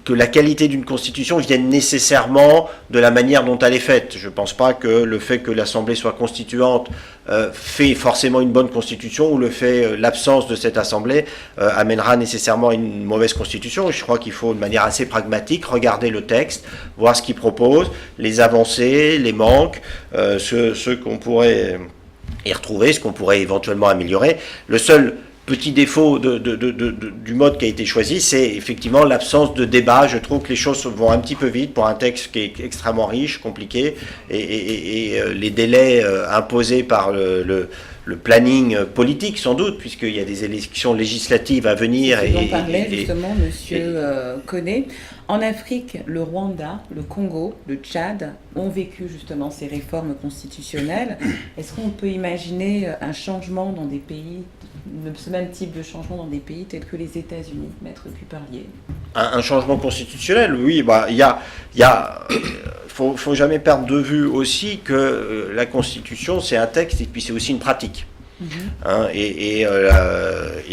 B: que la qualité d'une constitution vienne nécessairement de la manière dont elle est faite. Je ne pense pas que le fait que l'Assemblée soit constituante fait forcément une bonne constitution, ou le fait l'absence de cette Assemblée amènera nécessairement une mauvaise constitution. Je crois qu'il faut de manière assez pragmatique regarder le texte, voir ce qu'il propose, les avancées, les manques, ce qu'on pourrait y retrouver, ce qu'on pourrait éventuellement améliorer. Le seul petit défaut du mode qui a été choisi, c'est effectivement l'absence de débat. Je trouve que les choses vont un petit peu vite pour un texte qui est extrêmement riche, compliqué, et les délais imposés par le planning politique, sans doute, puisqu'il y a des élections législatives à venir.
A: C'est ce dont parlait justement Monsieur Koné. En Afrique, le Rwanda, le Congo, le Tchad ont vécu justement ces réformes constitutionnelles. Est-ce qu'on peut imaginer un changement dans des pays, ce même type de changement dans des pays tels que les États-Unis, Maître Cuparlier?
B: Un changement constitutionnel, oui. Faut jamais perdre de vue aussi que la Constitution, c'est un texte et puis c'est aussi une pratique. Et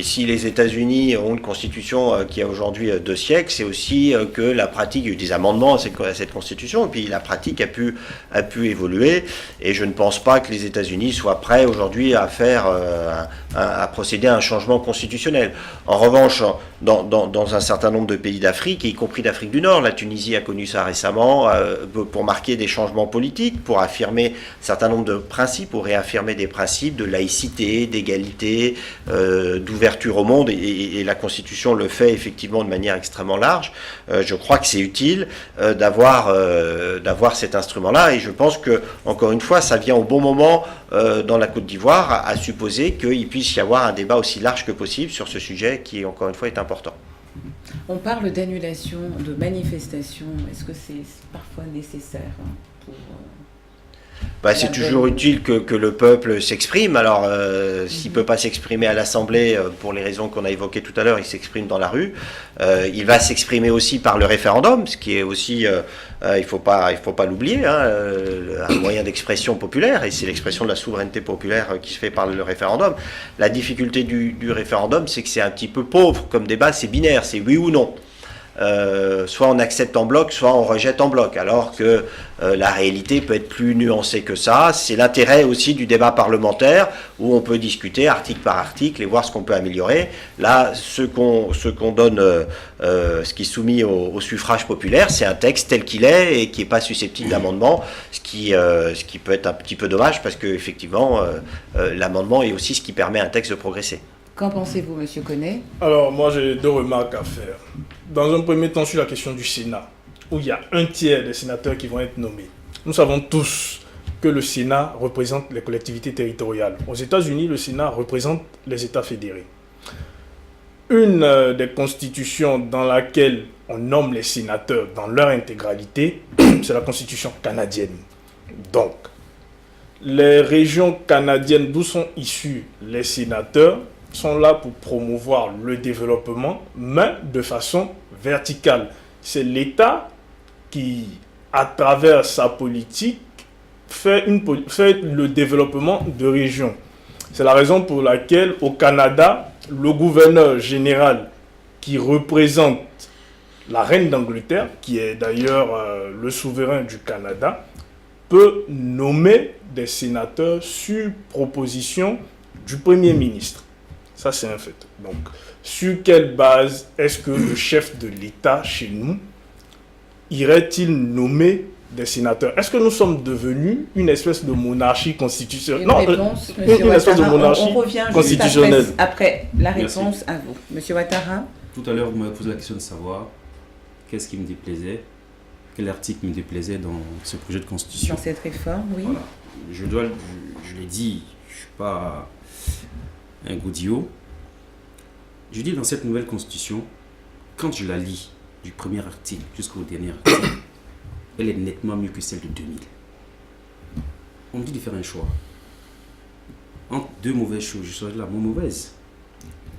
B: si les États-Unis ont une constitution qui a aujourd'hui 2 siècles, c'est aussi que la pratique, il y a eu des amendements à cette constitution, et puis la pratique a pu évoluer, et je ne pense pas que les États-Unis soient prêts aujourd'hui à procéder à un changement constitutionnel. En revanche, dans un certain nombre de pays d'Afrique, y compris d'Afrique du Nord, la Tunisie a connu ça récemment, pour marquer des changements politiques, pour affirmer un certain nombre de principes, ou réaffirmer des principes de laïcité, d'égalité, d'ouverture au monde, et la Constitution le fait effectivement de manière extrêmement large. Je crois que c'est utile d'avoir cet instrument-là, et je pense que, encore une fois, ça vient au bon moment dans la Côte d'Ivoire, à supposer qu'il puisse y avoir un débat aussi large que possible sur ce sujet qui, encore une fois, est important.
A: On parle d'annulation, de manifestation. Est-ce que c'est parfois nécessaire pour...
B: C'est toujours utile que le peuple s'exprime. Alors, s'il ne peut pas s'exprimer à l'Assemblée, pour les raisons qu'on a évoquées tout à l'heure, il s'exprime dans la rue. Il va s'exprimer aussi par le référendum, ce qui est aussi, il faut pas l'oublier, un moyen d'expression populaire, et c'est l'expression de la souveraineté populaire qui se fait par le référendum. La difficulté du référendum, c'est que c'est un petit peu pauvre comme débat, c'est binaire, c'est oui ou non. Soit on accepte en bloc, soit on rejette en bloc, alors que la réalité peut être plus nuancée que ça. C'est l'intérêt aussi du débat parlementaire, où on peut discuter article par article et voir ce qu'on peut améliorer. Là, ce qu'on donne, ce qui est soumis au suffrage populaire, c'est un texte tel qu'il est et qui n'est pas susceptible d'amendement, ce qui peut être un petit peu dommage, parce que effectivement, l'amendement est aussi ce qui permet à un texte de progresser.
A: Qu'en pensez-vous, Monsieur Koné?
C: Alors, moi, j'ai 2 remarques à faire. Dans un premier temps, sur la question du Sénat, où il y a 1/3 des sénateurs qui vont être nommés. Nous savons tous que le Sénat représente les collectivités territoriales. Aux États-Unis, le Sénat représente les États fédérés. Une des constitutions dans laquelle on nomme les sénateurs dans leur intégralité, c'est la constitution canadienne. Donc, les régions canadiennes d'où sont issus les sénateurs sont là pour promouvoir le développement, mais de façon verticale. C'est l'État qui, à travers sa politique, fait le développement de régions. C'est la raison pour laquelle, au Canada, le gouverneur général qui représente la reine d'Angleterre, qui est d'ailleurs le souverain du Canada, peut nommer des sénateurs sur proposition du Premier ministre. Ça, c'est un fait. Donc, sur quelle base est-ce que le chef de l'État, chez nous, irait-il nommer des sénateurs? Est-ce que nous sommes devenus une espèce de monarchie constitutionnelle?
A: Non, une espèce de monarchie constitutionnelle. Après la réponse, à vous. Monsieur Ouattara.
D: Tout à l'heure, vous m'avez posé la question de savoir qu'est-ce qui me déplaisait, quel article me déplaisait dans ce projet de constitution.
A: Dans cette réforme, oui.
D: Voilà. Je l'ai dit, je ne suis pas un godillot. Je dis, dans cette nouvelle constitution, quand je la lis, du premier article jusqu'au dernier article, elle est nettement mieux que celle de 2000. On me dit de faire un choix. Entre deux mauvaises choses, je choisis la moins mauvaise.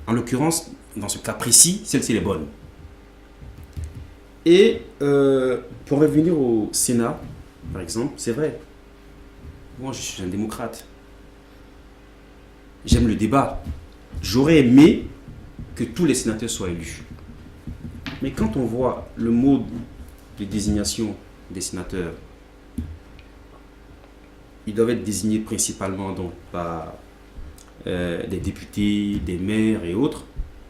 D: En l'occurrence, dans ce cas précis, celle-ci est bonne. Et pour revenir au Sénat, par exemple, c'est vrai. Moi, je suis un démocrate. J'aime le débat. J'aurais aimé que tous les sénateurs soient élus. Mais quand on voit le mode de désignation des sénateurs, ils doivent être désignés principalement donc, par des députés, des maires et autres,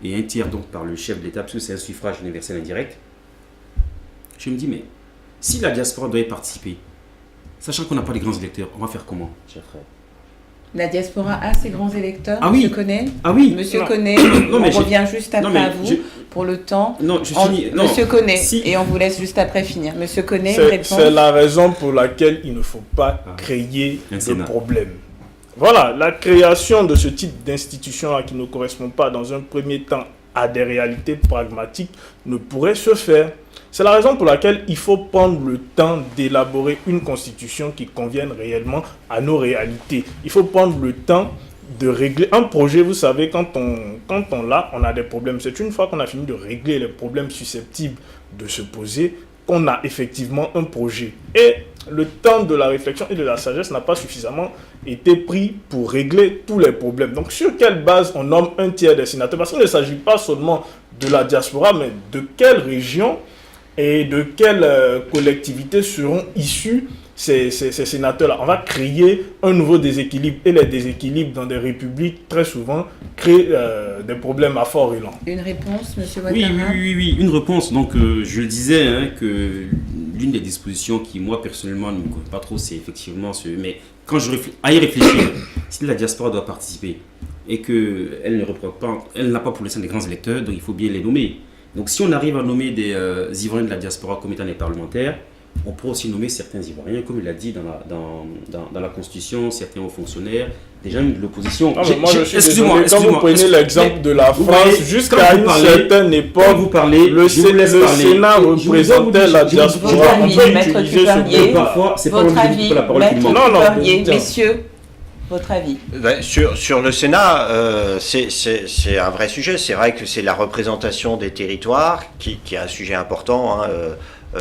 D: et un tiers donc par le chef de l'État, parce que c'est un suffrage universel indirect. Je me dis, mais si la diaspora doit y participer, sachant qu'on n'a pas de grands électeurs, on va faire comment, cher frère?
A: La diaspora a ses grands électeurs,
D: Ah
A: Monsieur
D: oui.
A: Koné.
D: Ah oui.
A: Monsieur
C: Non.
A: Koné,
D: Non,
A: on
D: mais
A: revient juste
D: non,
A: après
D: mais
A: à vous pour le temps.
D: Non, je finis. Non.
A: Monsieur Koné,
D: Si-
A: et on vous laisse juste après finir. Monsieur Koné, une
C: C'est
A: réponse.
C: la raison pour laquelle il ne faut pas créer
D: Un
C: de
D: Sénat.
C: problème. Voilà, la création de ce type d'institution-là qui ne correspond pas dans un premier temps à des réalités pragmatiques ne pourrait se faire. C'est la raison pour laquelle il faut prendre le temps d'élaborer une constitution qui convienne réellement à nos réalités. Il faut prendre le temps de régler un projet. Vous savez, quand on l'a, on a des problèmes. C'est une fois qu'on a fini de régler les problèmes susceptibles de se poser qu'on a effectivement un projet. Et le temps de la réflexion et de la sagesse n'a pas suffisamment été pris pour régler tous les problèmes. Donc, sur quelle base on nomme un tiers des sénateurs? Parce qu'il ne s'agit pas seulement de la diaspora, mais de quelle région et de quelles collectivités seront issus ces sénateurs-là. On va créer un nouveau déséquilibre. Et les déséquilibres dans des républiques, très souvent, créent des problèmes à fort élan.
A: Une réponse, Monsieur
D: Oui,
A: Ouattara.
D: oui, une réponse. Donc, je le disais, hein, que l'une des dispositions qui, moi, personnellement, ne me colle pas trop, c'est effectivement ce... Mais quand je à y réfléchir, si la diaspora doit participer et qu'elle elle n'a pas pour l'instant des grands électeurs, donc il faut bien les nommer. Donc, si on arrive à nommer des Ivoiriens de la diaspora comme étant des parlementaires, on peut aussi nommer certains Ivoiriens, comme il l'a dit dans la Constitution, certains hauts fonctionnaires, des gens de l'opposition.
C: Ah, mais moi, je suis
D: Excusez-moi,
C: désolé, quand vous prenez l'exemple de la
D: vous
C: France,
D: voyez,
C: jusqu'à
D: quand vous
C: une
D: parlez-
C: certaine époque,
D: Quand vous parlez,
C: le
D: je vous laisse parler.
C: Sénat
D: Je vous
C: représentait
D: dis-
C: la
D: je vous dis-
C: diaspora.
A: Votre
C: On
A: avis,
C: peut
A: Maître
C: utiliser
A: Cuperrier.
C: ce débat.
D: Parfois, c'est pas
A: Votre
D: moi qui
A: avis,
D: dis la parole qui
A: Maître
D: manque.
C: Non, non,
A: Cuperrier.
C: tiens.
A: Messieurs, votre avis.
B: Ben, sur le Sénat, c'est un vrai sujet. C'est vrai que c'est la représentation des territoires qui est un sujet important hein,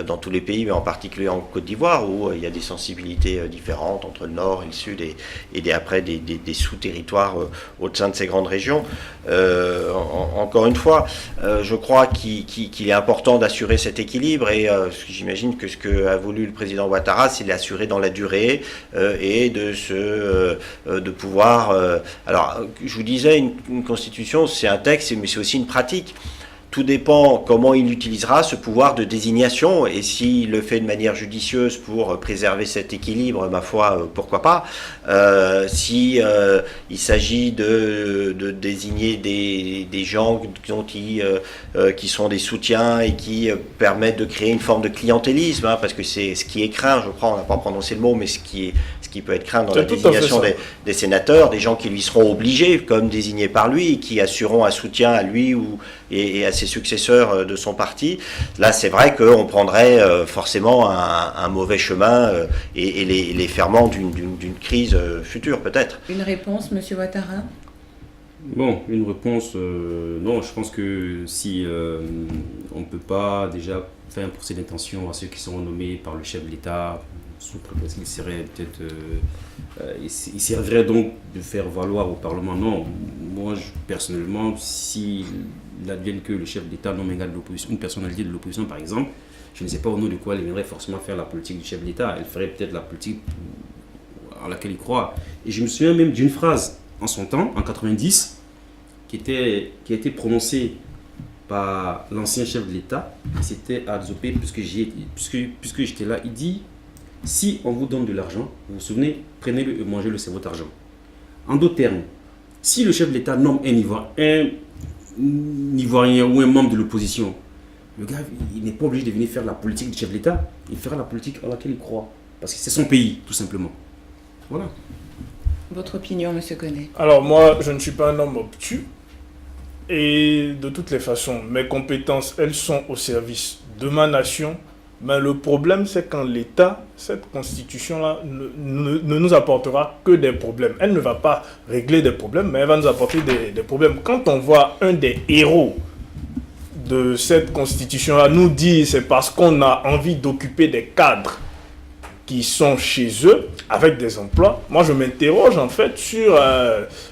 B: dans tous les pays, mais en particulier en Côte d'Ivoire, où il y a des sensibilités différentes entre le Nord et le Sud et après des sous-territoires au sein de ces grandes régions. Encore une fois, je crois qu'il est important d'assurer cet équilibre et j'imagine que ce que a voulu le président Ouattara, c'est l'assurer dans la durée et de pouvoir... alors, je vous disais, une constitution, c'est un texte, mais c'est aussi une pratique. Tout dépend comment il utilisera ce pouvoir de désignation et s'il le fait de manière judicieuse pour préserver cet équilibre, ma foi, pourquoi pas. Si il s'agit de désigner des gens qui sont des soutiens et qui permettent de créer une forme de clientélisme, hein, parce que c'est ce qui est craint, je crois, on n'a pas prononcé le mot, mais ce qui peut être craint dans la désignation des sénateurs, des gens qui lui seront obligés, comme désignés par lui, et qui assureront un soutien à lui et à ses successeurs de son parti. Là, c'est vrai qu'on prendrait forcément un mauvais chemin et les ferments d'une crise future, peut-être.
A: Une réponse, Monsieur Ouattara.
D: Bon, une réponse, non, je pense que si on ne peut pas déjà faire un procès d'intention à ceux qui seront nommés par le chef de l'État, sous prétexte qu'il serait peut-être... il servirait donc de faire valoir au Parlement. Non, moi, personnellement, s'il advienne que le chef d'État nomme un gars de l'opposition, une personnalité de l'opposition par exemple, je ne sais pas au nom de quoi elle viendrait forcément faire la politique du chef de l'État. Elle ferait peut-être la politique à laquelle il croit. Et je me souviens même d'une phrase en son temps, en 90, qui a été prononcée par l'ancien chef de l'État. C'était à Zopé, puisque j'étais là. Il dit: si on vous donne de l'argent, vous vous souvenez, prenez-le et mangez-le, c'est votre argent. En d'autres termes, si le chef de l'État nomme un Ivoirien ou un membre de l'opposition, le gars, il n'est pas obligé de venir faire la politique du chef de l'État. Il fera la politique à laquelle il croit. Parce que c'est son pays, tout simplement. Voilà.
A: Votre opinion, Monsieur Koné.
C: Alors moi, je ne suis pas un homme obtus. Et de toutes les façons, mes compétences, elles sont au service de ma nation. Mais le problème, c'est qu'en l'état, cette constitution-là ne nous apportera que des problèmes. Elle ne va pas régler des problèmes, mais elle va nous apporter des problèmes. Quand on voit un des héros de cette constitution-là nous dire c'est parce qu'on a envie d'occuper des cadres qui sont chez eux avec des emplois, moi je m'interroge en fait sur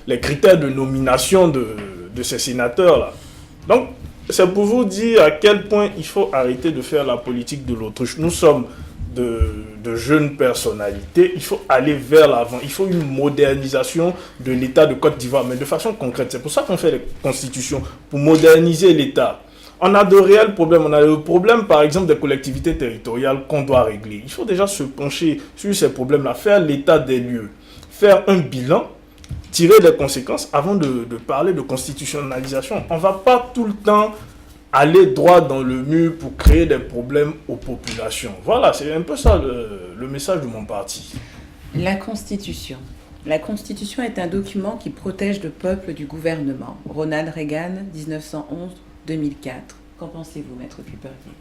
C: les critères de nomination de ces sénateurs-là. Donc, c'est pour vous dire à quel point il faut arrêter de faire la politique de l'autruche. Nous sommes de jeunes personnalités, il faut aller vers l'avant. Il faut une modernisation de l'État de Côte d'Ivoire, mais de façon concrète. C'est pour ça qu'on fait les constitutions, pour moderniser l'État. On a de réels problèmes. On a le problème, par exemple, des collectivités territoriales qu'on doit régler. Il faut déjà se pencher sur ces problèmes-là, faire l'état des lieux, faire un bilan, tirer les conséquences avant de parler de constitutionnalisation. On ne va pas tout le temps aller droit dans le mur pour créer des problèmes aux populations. Voilà, c'est un peu ça le message de mon parti.
A: La Constitution. La Constitution est un document qui protège le peuple du gouvernement. Ronald Reagan, 1911-2004. Qu'en pensez-vous, Maître Puppervier ?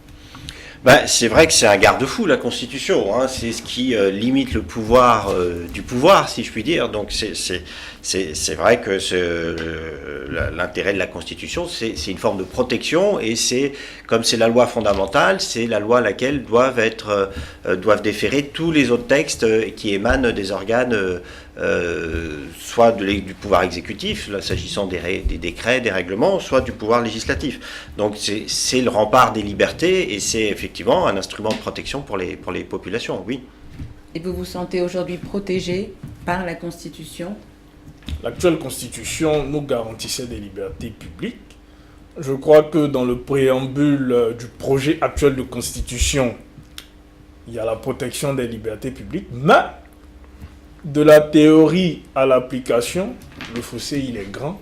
B: C'est vrai que c'est un garde-fou, la Constitution. Hein. C'est ce qui limite le pouvoir du pouvoir, si je puis dire. Donc c'est vrai que l'intérêt de la Constitution, c'est une forme de protection. Et comme c'est la loi fondamentale, c'est la loi à laquelle doivent déférer tous les autres textes qui émanent des organes, soit du pouvoir exécutif, là, s'agissant des décrets, des règlements, soit du pouvoir législatif. Donc c'est le rempart des libertés et c'est effectivement un instrument de protection pour les populations, oui.
A: Et vous vous sentez aujourd'hui protégé par la Constitution ?
C: L'actuelle Constitution nous garantissait des libertés publiques. Je crois que dans le préambule du projet actuel de Constitution, il y a la protection des libertés publiques, mais de la théorie à l'application, le fossé il est grand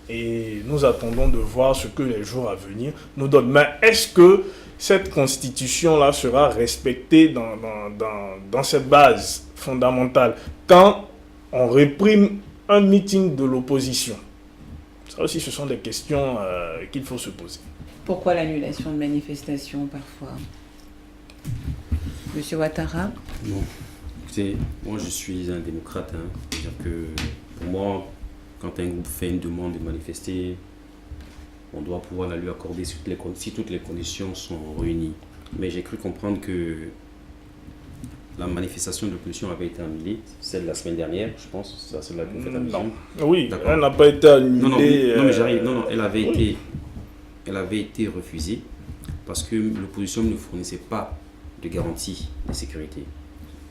C: et nous attendons de voir ce que les jours à venir nous donnent. Mais est-ce que cette constitution-là sera respectée dans ses bases fondamentales quand on réprime un meeting de l'opposition? Ça aussi, ce sont des questions qu'il faut se poser.
A: Pourquoi l'annulation de manifestations parfois ? Monsieur Ouattara ?
D: Non. Écoutez, moi je suis un démocrate. C'est-à-dire que pour moi, quand un groupe fait une demande de manifester, on doit pouvoir la lui accorder si toutes les conditions sont réunies. Mais j'ai cru comprendre que la manifestation de l'opposition avait été annulée, celle de la semaine dernière, je pense. C'est celle-là que vous faites allusion.
C: Oui, elle n'a pas été annulée.
D: Non, mais j'arrive. Non, elle avait été refusée parce que l'opposition ne fournissait pas de garantie de sécurité.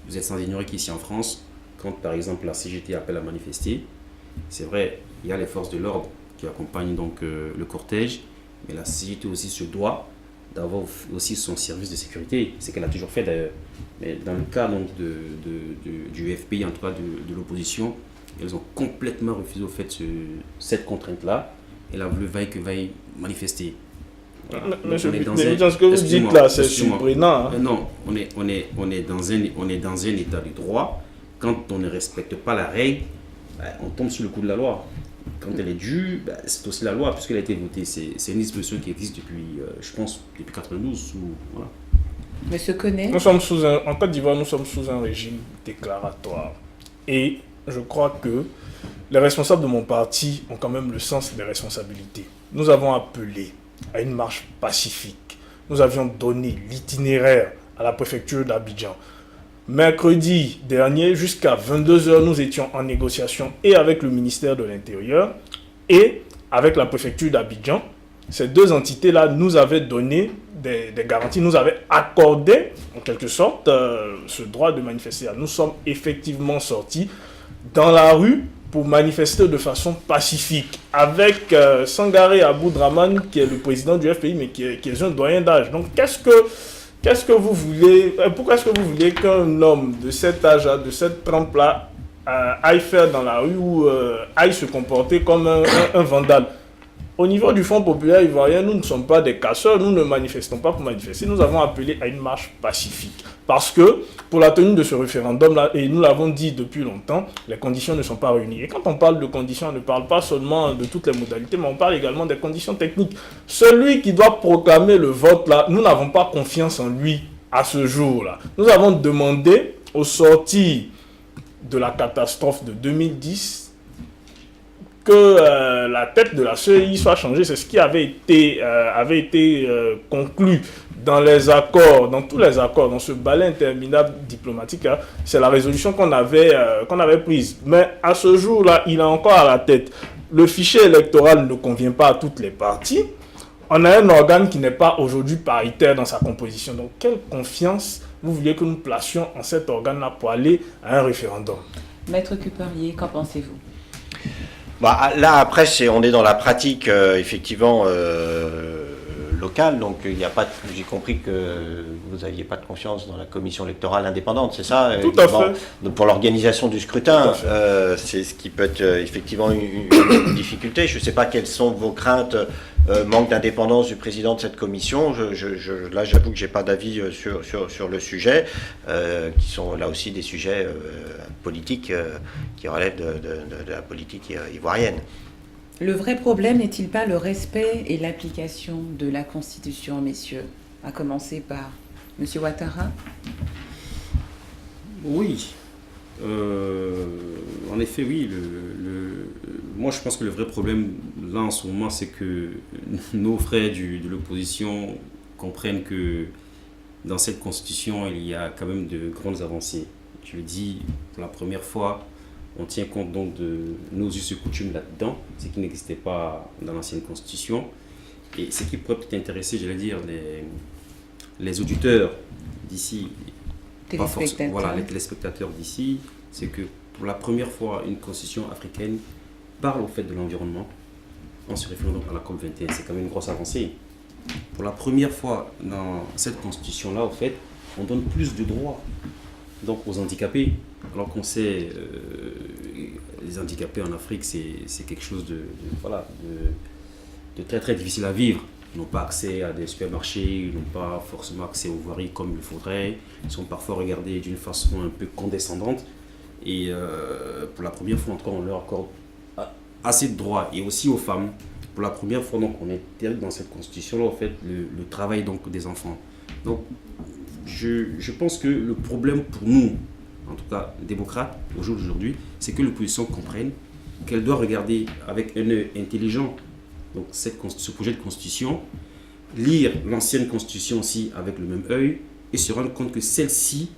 D: Vous êtes sans ignorer qu'ici en France, quand par exemple la CGT appelle à manifester, c'est vrai, il y a les forces de l'ordre qui accompagnent donc le cortège, mais la CGT aussi se doit d'avoir aussi son service de sécurité, c'est qu'elle a toujours fait d'ailleurs. Mais dans le cas donc du FPI, en tout cas de l'opposition, elles ont complètement refusé au fait cette contrainte-là. Elle a voulu vaille que vaille manifester. Voilà.
C: Mais ce que vous dites là, c'est surprenant.
D: Non, on est dans un état de droit. Quand on ne respecte pas la règle, on tombe sur le coup de la loi. Quand elle est due, c'est aussi la loi, puisqu'elle a été votée. C'est une disposition qui existe depuis, je pense, depuis 92. Voilà.
A: Monsieur Koné ?
C: En Côte d'Ivoire, nous sommes sous un régime déclaratoire. Et je crois que les responsables de mon parti ont quand même le sens des responsabilités. Nous avons appelé à une marche pacifique. Nous avions donné l'itinéraire à la préfecture d'Abidjan. Mercredi dernier, jusqu'à 22h, nous étions en négociation et avec le ministère de l'Intérieur et avec la préfecture d'Abidjan. Ces deux entités-là nous avaient donné des garanties, nous avaient accordé en quelque sorte ce droit de manifester. Nous sommes effectivement sortis dans la rue pour manifester de façon pacifique avec Sangaré Aboudraman, qui est le président du FPI, mais qui est un doyen d'âge. Donc qu'est-ce que vous voulez, pourquoi est-ce que vous voulez qu'un homme de cet âge-là, de cette trempe-là, aille faire dans la rue ou aille se comporter comme un vandale? Au niveau du Front populaire ivoirien, nous ne sommes pas des casseurs, nous ne manifestons pas pour manifester. Nous avons appelé à une marche pacifique. Parce que pour la tenue de ce référendum-là, et nous l'avons dit depuis longtemps, les conditions ne sont pas réunies. Et quand on parle de conditions, on ne parle pas seulement de toutes les modalités, mais on parle également des conditions techniques. Celui qui doit proclamer le vote, là, nous n'avons pas confiance en lui à ce jour-là. Nous avons demandé, au sortir de la catastrophe de 2010, que la tête de la CEI soit changée. C'est ce qui avait été conclu dans les accords, dans tous les accords, dans ce balai interminable diplomatique. Hein. C'est la résolution qu'on avait prise. Mais à ce jour-là, il est encore à la tête. Le fichier électoral ne convient pas à toutes les parties. On a un organe qui n'est pas aujourd'hui paritaire dans sa composition. Donc, quelle confiance vous vouliez que nous placions en cet organe-là pour aller à un référendum?
A: Maître Cuperier, qu'en pensez-vous?
B: Bah, là, après, on est dans la pratique, effectivement, locale. Donc, il n'y a pas. J'ai compris que vous n'aviez pas de confiance dans la commission électorale indépendante, c'est ça?
C: Tout à fait.
B: Donc, pour l'organisation du scrutin, c'est ce qui peut être effectivement une difficulté. Je ne sais pas quelles sont vos craintes. Manque d'indépendance du président de cette commission. Là, j'avoue que je n'ai pas d'avis sur le sujet, qui sont là aussi des sujets politiques qui relèvent de la politique ivoirienne.
A: Le vrai problème n'est-il pas le respect et l'application de la Constitution, messieurs? À commencer par M. Ouattara.
D: Oui. En effet, oui. Moi, je pense que le vrai problème, là, en ce moment, c'est que nos frères de l'opposition comprennent que dans cette constitution, il y a quand même de grandes avancées. Je le dis, pour la première fois, on tient compte donc de nos us et coutumes là-dedans, ce qui n'existait pas dans l'ancienne constitution. Et ce qui pourrait peut-être intéresser, j'allais dire, les auditeurs d'ici, voilà, les téléspectateurs d'ici, c'est que pour la première fois, une constitution africaine parle au fait de l'environnement en se référant donc à la COP21. C'est quand même une grosse avancée. Pour la première fois dans cette constitution-là, au fait, on donne plus de droits donc aux handicapés, alors qu'on sait les handicapés en Afrique, c'est quelque chose de très très difficile à vivre. Ils n'ont pas accès à des supermarchés, ils n'ont pas forcément accès aux voiries comme il faudrait, ils sont parfois regardés d'une façon un peu condescendante. Et pour la première fois, en tout cas, on leur accorde assez de droits. Et aussi aux femmes, pour la première fois, donc, on intègre dans cette constitution-là, en fait, le travail donc, des enfants. Donc, je pense que le problème pour nous, en tout cas démocrates, au jour d'aujourd'hui, c'est que l'opposition comprenne qu'elle doit regarder avec un œil intelligent donc, ce projet de constitution, lire l'ancienne constitution aussi avec le même œil et se rendre compte que celle-ci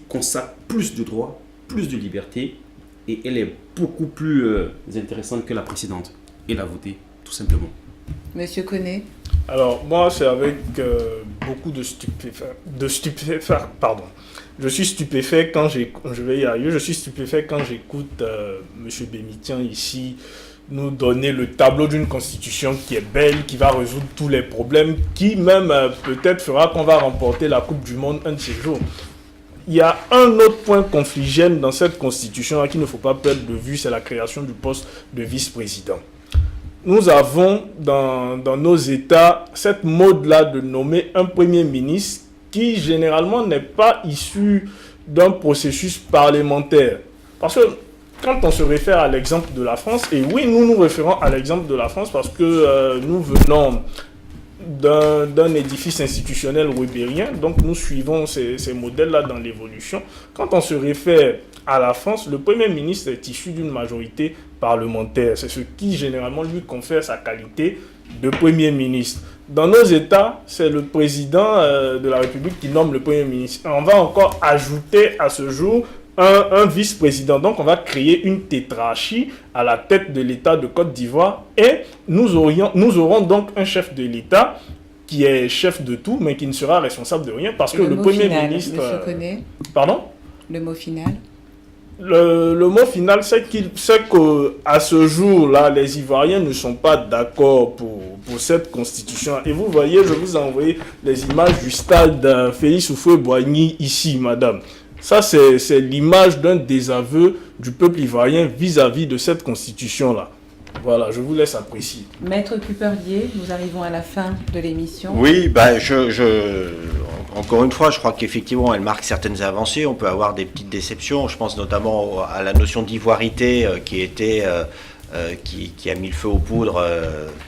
D: consacre plus de droits, plus de liberté et elle est beaucoup plus intéressante que la précédente. Et la voter, tout simplement.
A: Monsieur Koné.
C: Alors, moi, c'est avec beaucoup de stupéfaction. Pardon. Je suis stupéfait quand je suis stupéfait quand j'écoute M. Bémitien ici nous donner le tableau d'une constitution qui est belle, qui va résoudre tous les problèmes, qui même peut-être fera qu'on va remporter la Coupe du Monde un de ces jours. Il y a un autre point confligène dans cette constitution qu'il ne faut pas perdre de vue, c'est la création du poste de vice-président. Nous avons dans nos États cette mode-là de nommer un premier ministre qui généralement n'est pas issu d'un processus parlementaire. Parce que quand on se réfère à l'exemple de la France, et oui, nous nous référons à l'exemple de la France parce que nous venons d'un édifice institutionnel webérien, donc nous suivons ces modèles-là dans l'évolution. Quand on se réfère à la France, le Premier ministre est issu d'une majorité parlementaire. C'est ce qui généralement lui confère sa qualité de Premier ministre. Dans nos États, c'est le président de la République qui nomme le Premier ministre. On va encore ajouter à ce jour un vice-président. Donc, on va créer une tétrarchie à la tête de l'État de Côte d'Ivoire et nous aurons donc un chef de l'État qui est chef de tout, mais qui ne sera responsable de rien parce que le Premier ministre...
A: Monsieur Koné.
C: Pardon ?
A: Le mot final.
C: Le mot final, c'est qu'à ce jour-là, les Ivoiriens ne sont pas d'accord pour cette constitution. Et vous voyez, je vous ai envoyé les images du stade Félix Houphouët-Boigny ici, madame. Ça, c'est l'image d'un désaveu du peuple ivoirien vis-à-vis de cette constitution-là. Voilà, je vous laisse apprécier.
A: Maître Cupperlier, nous arrivons à la fin de l'émission.
B: Oui, encore une fois, je crois qu'effectivement, elle marque certaines avancées. On peut avoir des petites déceptions. Je pense notamment à la notion d'ivoirité qui a mis le feu aux poudres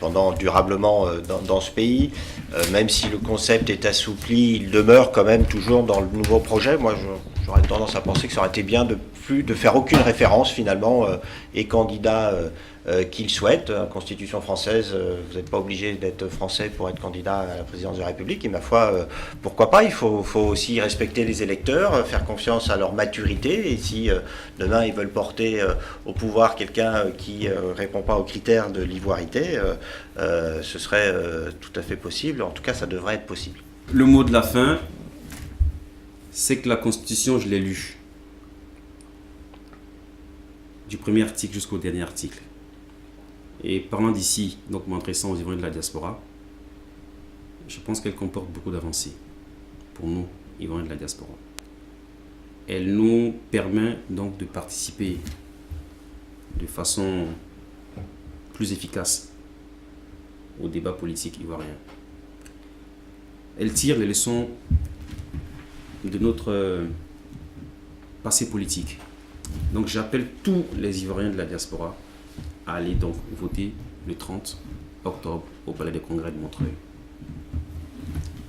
B: pendant durablement dans ce pays. Même si le concept est assoupli, il demeure quand même toujours dans le nouveau projet. Moi, j'aurais tendance à penser que ça aurait été bien de faire aucune référence finalement et candidat qu'il souhaite. En Constitution française, vous n'êtes pas obligé d'être français pour être candidat à la présidence de la République. Et ma foi, pourquoi pas, il faut aussi respecter les électeurs, faire confiance à leur maturité. Et si demain ils veulent porter au pouvoir quelqu'un qui ne répond pas aux critères de l'ivoirité, ce serait tout à fait possible. En tout cas, ça devrait être possible.
D: Le mot de la fin, c'est que la Constitution, je l'ai lue. Du premier article jusqu'au dernier article. Et parlant d'ici, donc m'adressant aux Ivoiriens de la diaspora, je pense qu'elle comporte beaucoup d'avancées pour nous, Ivoiriens de la diaspora. Elle nous permet donc de participer de façon plus efficace au débat politique ivoirien. Elle tire les leçons de notre passé politique. Donc j'appelle tous les Ivoiriens de la diaspora à aller donc voter le 30 octobre au Palais des Congrès de Montreuil.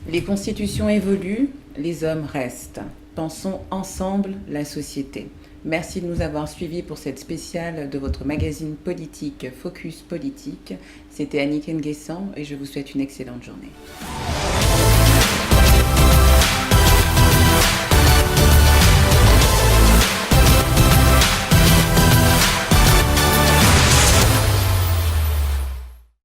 A: Les constitutions évoluent, les hommes restent. Pensons ensemble la société. Merci de nous avoir suivis pour cette spéciale de votre magazine politique Focus Politique. C'était Annick Nguessan et je vous souhaite une excellente journée.